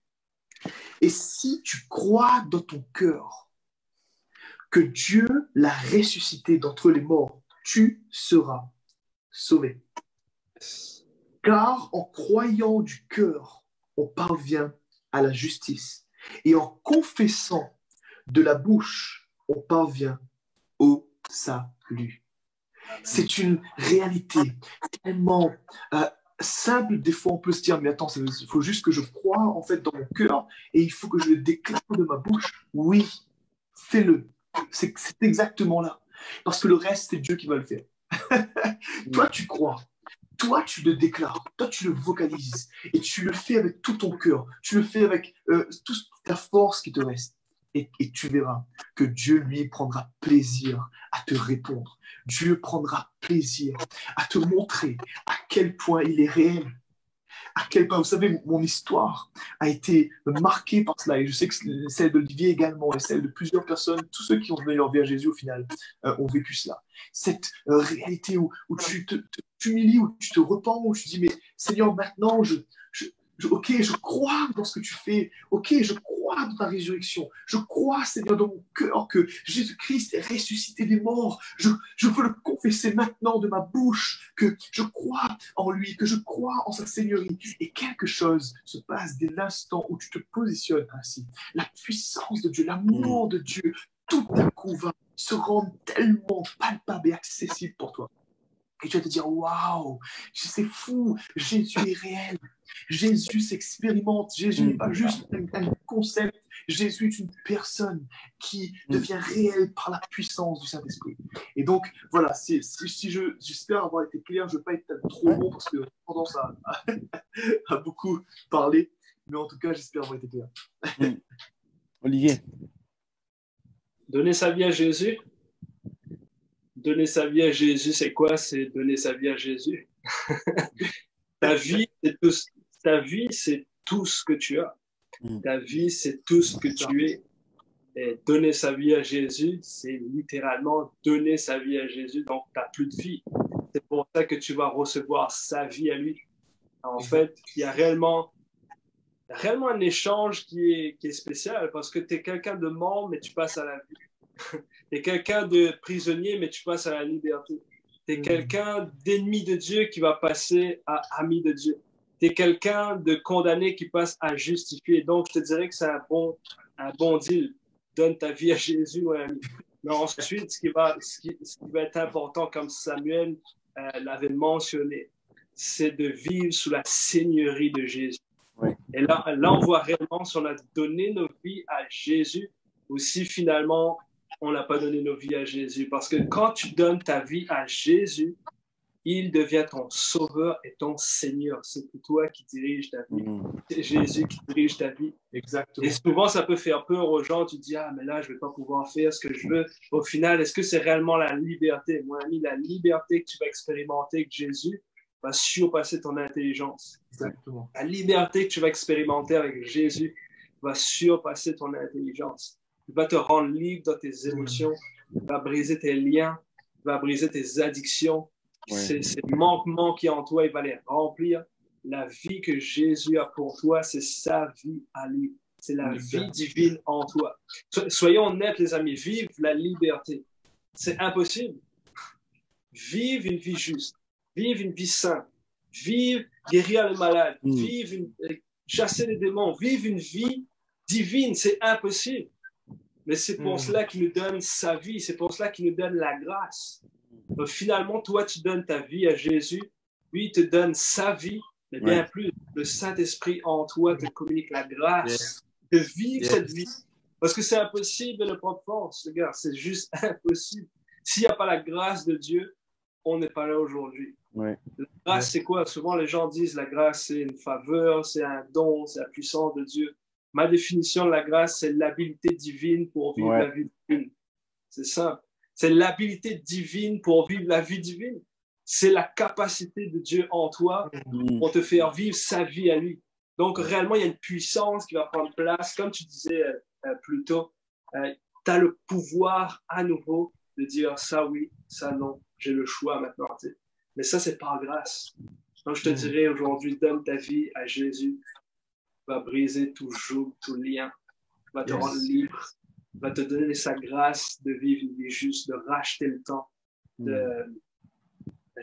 Speaker 3: et si tu crois dans ton cœur que Dieu l'a ressuscité d'entre les morts, tu seras sauvé. Car en croyant du cœur, on parvient à la justice, et en confessant de la bouche, on parvient au salut. C'est une réalité tellement simple. Des fois, on peut se dire, mais attends, il faut juste que je croie en fait dans mon cœur et il faut que je le déclare de ma bouche. Oui, fais-le. C'est exactement là. Parce que le reste, c'est Dieu qui va le faire. Toi, tu crois. Toi, tu le déclares. Toi, tu le vocalises. Et tu le fais avec tout ton cœur. Tu le fais avec toute ta force qui te reste. Et tu verras que Dieu, lui, prendra plaisir à te répondre. Dieu prendra plaisir à te montrer à quel point il est réel. À quel point, vous savez, mon histoire a été marquée par cela. Et je sais que celle d'Olivier également, et celle de plusieurs personnes, tous ceux qui ont donné leur vie à Jésus au final, ont vécu cela. Cette réalité où tu t'humilies, où tu te repens, où tu dis, mais Seigneur, maintenant, ok, je crois dans ce que tu fais. Ok, je crois dans ta résurrection. Je crois, Seigneur, dans mon cœur que Jésus-Christ est ressuscité des morts. Je veux le confesser maintenant de ma bouche, que je crois en lui, que je crois en sa seigneurie. Et quelque chose se passe dès l'instant où tu te positionnes ainsi. La puissance de Dieu, l'amour de Dieu, tout à coup va se rendre tellement palpable et accessible pour toi. Et tu vas te dire, waouh, c'est fou, Jésus est réel. Jésus s'expérimente. Jésus n'est pas juste un concept. Jésus est une personne qui devient réelle par la puissance du Saint-Esprit. Et donc, voilà, j'espère avoir été clair. Je ne veux pas être trop long parce que j'ai tendance à beaucoup parler. Mais en tout cas, j'espère avoir été clair.
Speaker 1: Olivier.
Speaker 2: Donner sa vie à Jésus. Donner sa vie à Jésus, c'est quoi? C'est donner sa vie à Jésus. Ta vie, c'est tout ce que tu as. Ta vie, c'est tout ce que tu es. Et donner sa vie à Jésus, c'est littéralement donner sa vie à Jésus. Donc, tu n'as plus de vie. C'est pour ça que tu vas recevoir sa vie à lui. En fait, il y a réellement un échange qui est spécial parce que tu es quelqu'un de mort, mais tu passes à la vie. Tu es quelqu'un de prisonnier, mais tu passes à la liberté. Tu es quelqu'un d'ennemi de Dieu qui va passer à ami de Dieu. Tu es quelqu'un de condamné qui passe à justifié. Donc, je te dirais que c'est un bon deal. Donne ta vie à Jésus, mon ami. Mais ensuite, ce qui va être important, comme Samuel l'avait mentionné, c'est de vivre sous la seigneurie de Jésus. Oui. Et là, on voit réellement si on a donné nos vies à Jésus ou si finalement, on n'a pas donné nos vies à Jésus. Parce que quand tu donnes ta vie à Jésus, il devient ton sauveur et ton Seigneur. C'est toi qui dirige ta vie. C'est Jésus qui dirige ta vie.
Speaker 3: Exactement.
Speaker 2: Et souvent, ça peut faire peur aux gens. Tu dis, ah, mais là, je ne vais pas pouvoir faire ce que je veux. Au final, est-ce que c'est réellement la liberté? Mon ami, la liberté que tu vas expérimenter avec Jésus va surpasser ton intelligence.
Speaker 3: Exactement.
Speaker 2: La liberté que tu vas expérimenter avec Jésus va surpasser ton intelligence. Il va te rendre libre dans tes émotions. Il va briser tes liens. Il va briser tes addictions. Ouais. Ces manquements qui en toi, il va les remplir. La vie que Jésus a pour toi, c'est sa vie à lui. C'est la vie divine en toi. Soyons honnêtes, les amis. Vive la liberté. C'est impossible. Vive une vie juste. Vive une vie sainte. Vive guérir les malades. Vive chasser les démons. Vive une vie divine. C'est impossible. Mais c'est pour cela qu'il nous donne sa vie. C'est pour cela qu'il nous donne la grâce. Donc, finalement, toi, tu donnes ta vie à Jésus. Lui, il te donne sa vie. Mais bien plus, le Saint-Esprit en toi te communique la grâce de vivre cette vie. Parce que c'est impossible de le prendre force, les gars. C'est juste impossible. S'il n'y a pas la grâce de Dieu, on n'est pas là aujourd'hui. La grâce, c'est quoi? Souvent, les gens disent la grâce, c'est une faveur, c'est un don, c'est la puissance de Dieu. Ma définition de la grâce, c'est l'habilité divine pour vivre la vie divine. C'est simple. C'est l'habilité divine pour vivre la vie divine. C'est la capacité de Dieu en toi pour te faire vivre sa vie à lui. Donc, réellement, il y a une puissance qui va prendre place. Comme tu disais plus tôt, tu as le pouvoir à nouveau de dire ça oui, ça non. J'ai le choix maintenant. Mais ça, c'est par grâce. Donc, je te dirais aujourd'hui, donne ta vie à Jésus. Il va briser tout joug, tout lien. Il va te rendre libre. Il va te donner sa grâce de vivre une vie juste, de racheter le temps.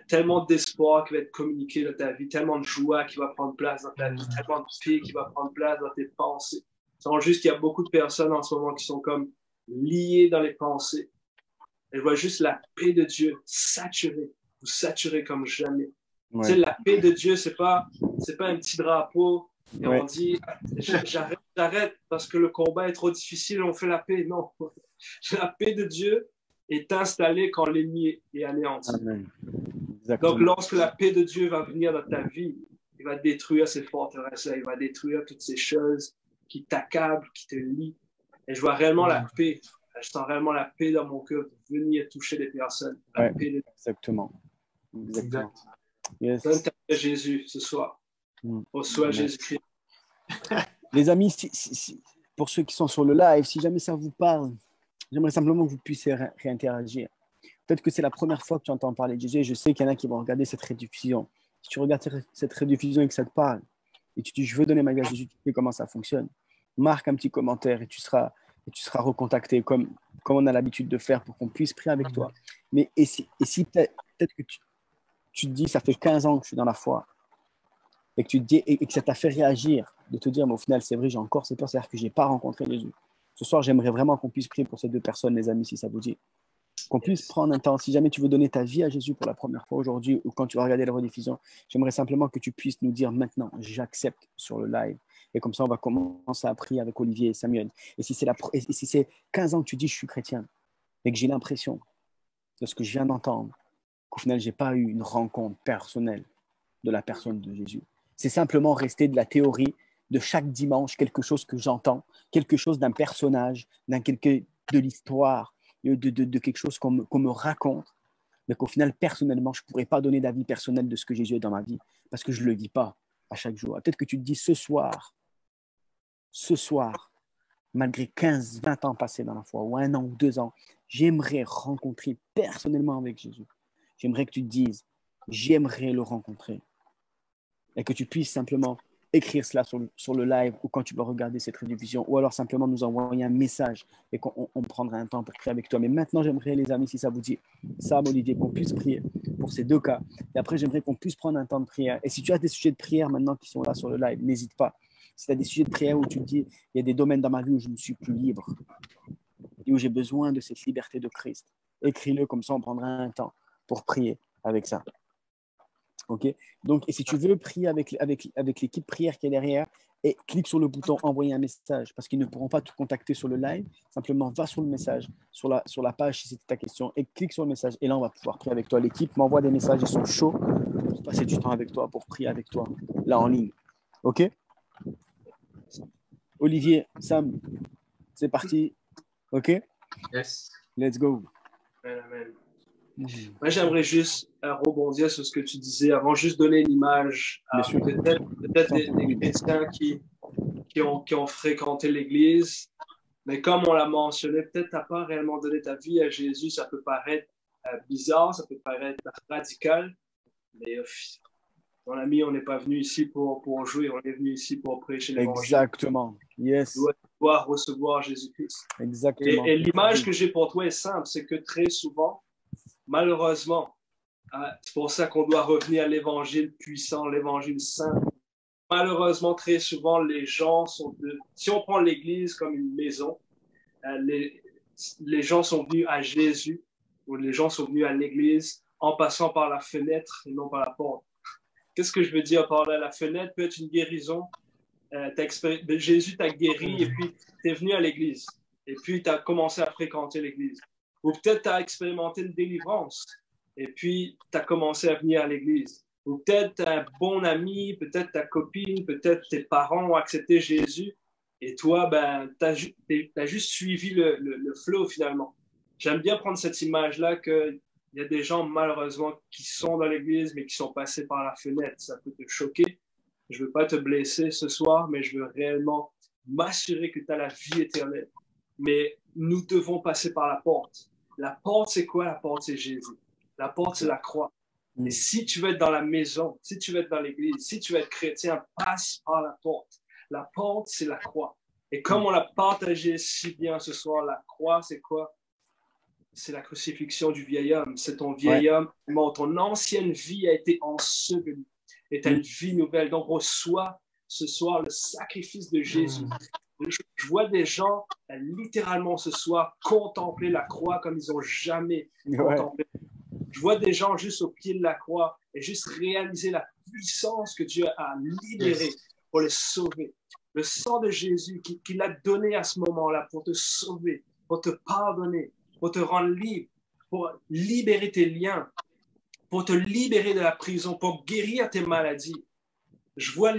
Speaker 2: Tellement d'espoir qui va être communiqué dans ta vie, tellement de joie qui va prendre place dans ta vie, tellement de paix qui va prendre place dans tes pensées. C'est juste qu'il y a beaucoup de personnes en ce moment qui sont comme liées dans les pensées. Et je vois juste la paix de Dieu vous saturer comme jamais. Tu sais, la paix de Dieu, c'est pas un petit drapeau et on dit j'arrête parce que le combat est trop difficile, on fait la paix. Non, la paix de Dieu est installée quand l'ennemi est anéanti.
Speaker 1: Amen.
Speaker 2: Donc, lorsque la paix de Dieu va venir dans ta vie, il va détruire ces forteresses, il va détruire toutes ces choses qui t'accablent, qui te lient. Et je vois réellement la paix. Je sens réellement la paix dans mon cœur de venir toucher les personnes.
Speaker 1: Exactement.
Speaker 2: Yes. Donne ta vie à Jésus ce soir. Reçois Jésus-Christ.
Speaker 1: Les amis, pour ceux qui sont sur le live, si jamais ça vous parle, j'aimerais simplement que vous puissiez réinteragir. Peut-être que c'est la première fois que tu entends parler de Jésus. Et je sais qu'il y en a qui vont regarder cette rediffusion. Si tu regardes cette rediffusion et que ça te parle, et tu dis, je veux donner ma vie à Jésus, tu sais comment ça fonctionne. Marque un petit commentaire et tu seras recontacté comme on a l'habitude de faire pour qu'on puisse prier avec toi. Mais si peut-être que tu te dis, ça fait 15 ans que je suis dans la foi, et que tu te dis, et que ça t'a fait réagir, de te dire, mais au final, c'est vrai, j'ai encore ces peurs, c'est-à-dire que je n'ai pas rencontré Jésus. Ce soir, j'aimerais vraiment qu'on puisse prier pour ces deux personnes, les amis, si ça vous dit. Qu'on puisse prendre un temps, si jamais tu veux donner ta vie à Jésus pour la première fois aujourd'hui ou quand tu vas regarder la rediffusion, j'aimerais simplement que tu puisses nous dire maintenant, j'accepte sur le live. Et comme ça, on va commencer à prier avec Olivier et Samuel. Et si c'est 15 ans que tu dis, je suis chrétien, et que j'ai l'impression de ce que je viens d'entendre, qu'au final, je n'ai pas eu une rencontre personnelle de la personne de Jésus. C'est simplement rester de la théorie de chaque dimanche, quelque chose que j'entends, quelque chose d'un personnage, de l'histoire, de quelque chose qu'on me raconte, mais qu'au final, personnellement, je ne pourrais pas donner d'avis personnel de ce que Jésus est dans ma vie, parce que je ne le vis pas à chaque jour. Peut-être que tu te dis ce soir, malgré 15, 20 ans passés dans la foi, ou 1 an ou 2 ans, j'aimerais rencontrer personnellement avec Jésus. J'aimerais que tu te dises, j'aimerais le rencontrer. Et que tu puisses simplement écrire cela sur le live ou quand tu vas regarder cette rediffusion, ou alors simplement nous envoyer un message et qu'on prendra un temps pour prier avec toi. Mais maintenant, j'aimerais, les amis, si ça vous dit, Sam, Olivier, qu'on puisse prier pour ces 2 cas. Et après, j'aimerais qu'on puisse prendre un temps de prière. Et si tu as des sujets de prière maintenant qui sont là sur le live, n'hésite pas. Si tu as des sujets de prière où tu te dis, il y a des domaines dans ma vie où je ne suis plus libre et où j'ai besoin de cette liberté de Christ, écris-le, comme ça on prendra un temps pour prier avec ça. Ok. Donc, et si tu veux prier avec l'équipe prière qui est derrière, et clique sur le bouton envoyer un message parce qu'ils ne pourront pas te contacter sur le live. Simplement, va sur le message, sur la page si c'était ta question, et clique sur le message. Et là, on va pouvoir prier avec toi. L'équipe m'envoie des messages, ils sont chauds pour passer du temps avec toi, pour prier avec toi, là en ligne. Ok. Olivier, Sam, c'est parti. Ok.
Speaker 3: Yes.
Speaker 1: Let's go.
Speaker 2: Amen. Moi, j'aimerais juste rebondir sur ce que tu disais avant, juste donner une image à peut-être des chrétiens qui ont fréquenté l'Église, mais comme on l'a mentionné, peut-être tu n'as pas réellement donné ta vie à Jésus, ça peut paraître bizarre, ça peut paraître radical, mais mon ami, on n'est pas venu ici pour jouer, on est venu ici pour prêcher l'évangile.
Speaker 1: Exactement, yes.
Speaker 2: On doit recevoir Jésus-Christ.
Speaker 1: Exactement.
Speaker 2: Et l'image que j'ai pour toi est simple, c'est que très souvent, malheureusement, c'est pour ça qu'on doit revenir à l'évangile puissant, l'évangile saint. Malheureusement, très souvent, les gens si on prend l'Église comme une maison, les gens sont venus à Jésus, ou les gens sont venus à l'Église en passant par la fenêtre et non par la porte. Qu'est-ce que je veux dire par là? La fenêtre peut être une guérison. Jésus t'a guéri et puis tu es venu à l'Église. Et puis tu as commencé à fréquenter l'Église. Ou peut-être tu as expérimenté une délivrance et puis tu as commencé à venir à l'église. Ou peut-être tu as un bon ami, peut-être ta copine, peut-être tes parents ont accepté Jésus et toi, tu as juste suivi le flow finalement. J'aime bien prendre cette image-là qu'il y a des gens malheureusement qui sont dans l'église mais qui sont passés par la fenêtre. Ça peut te choquer. Je ne veux pas te blesser ce soir, mais je veux réellement m'assurer que tu as la vie éternelle. Mais nous devons passer par la porte. La porte, c'est quoi? La porte, c'est Jésus. La porte, c'est la croix. Et si tu veux être dans la maison, si tu veux être dans l'église, si tu veux être chrétien, passe par la porte. La porte, c'est la croix. Et comme on l'a partagé si bien ce soir, la croix, c'est quoi? C'est la crucifixion du vieil homme. C'est ton vieil homme mort. Ton ancienne vie a été ensevelie. Et tu as une vie nouvelle. Donc, reçois ce soir le sacrifice de Jésus. Je vois des gens, littéralement ce soir, contempler la croix comme ils n'ont jamais contemplé. Je vois des gens juste au pied de la croix et juste réaliser la puissance que Dieu a libérée pour les sauver. Le sang de Jésus qu'il a donné à ce moment-là pour te sauver, pour te pardonner, pour te rendre libre, pour libérer tes liens, pour te libérer de la prison, pour guérir tes maladies. Je vois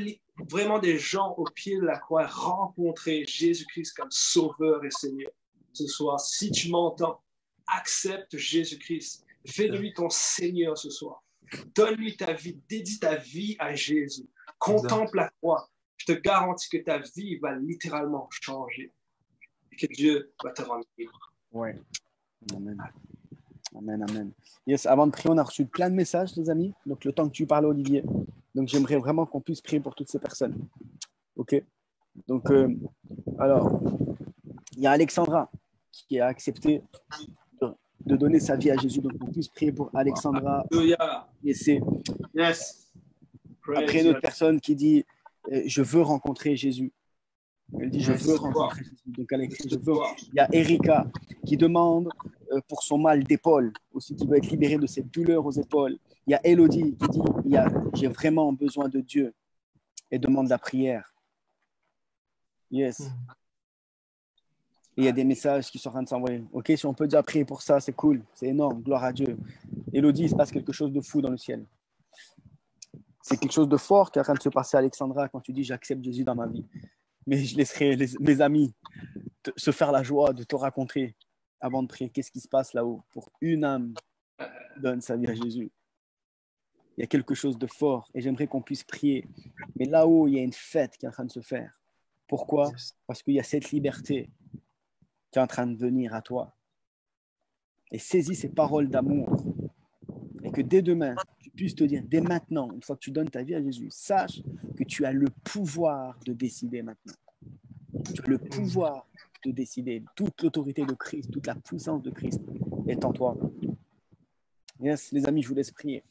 Speaker 2: vraiment des gens au pied de la croix rencontrer Jésus-Christ comme Sauveur et Seigneur. Ce soir, si tu m'entends, accepte Jésus-Christ. Fais de lui ton Seigneur ce soir. Donne-lui ta vie, dédie ta vie à Jésus. Contemple la croix. Je te garantis que ta vie va littéralement changer et que Dieu va te rendre libre.
Speaker 1: Ouais. Amen. Amen, amen. Yes, avant de prier, on a reçu plein de messages, les amis. Donc, le temps que tu parles, Olivier. Donc, j'aimerais vraiment qu'on puisse prier pour toutes ces personnes. OK? Donc, alors, il y a Alexandra qui a accepté de donner sa vie à Jésus. Donc, on puisse prier pour Alexandra. Et c'est après une autre personne qui dit je veux rencontrer Jésus. Elle dit je veux rencontrer Jésus. Donc, elle écrit je veux. Il y a Erika qui demande pour son mal d'épaule, aussi qui veut être libérée de ses douleurs aux épaules. Il y a Elodie qui dit j'ai vraiment besoin de Dieu et demande la prière. Yes. Et il y a des messages qui sont en train de s'envoyer. OK, si on peut déjà prier pour ça, c'est cool, c'est énorme, gloire à Dieu. Elodie, il se passe quelque chose de fou dans le ciel. C'est quelque chose de fort qui est en train de se passer à Alexandra quand tu dis j'accepte Jésus dans ma vie. Mais je laisserai mes amis se faire la joie de te raconter avant de prier qu'est-ce qui se passe là-haut pour une âme qui donne sa vie à Jésus. Il y a quelque chose de fort et j'aimerais qu'on puisse prier. Mais là-haut, il y a une fête qui est en train de se faire. Pourquoi? Parce qu'il y a cette liberté qui est en train de venir à toi. Et saisis ces paroles d'amour. Et que dès demain, tu puisses te dire, dès maintenant, une fois que tu donnes ta vie à Jésus, sache que tu as le pouvoir de décider maintenant. Tu as le pouvoir de décider. Toute l'autorité de Christ, toute la puissance de Christ est en toi. Yes, les amis, je vous laisse prier.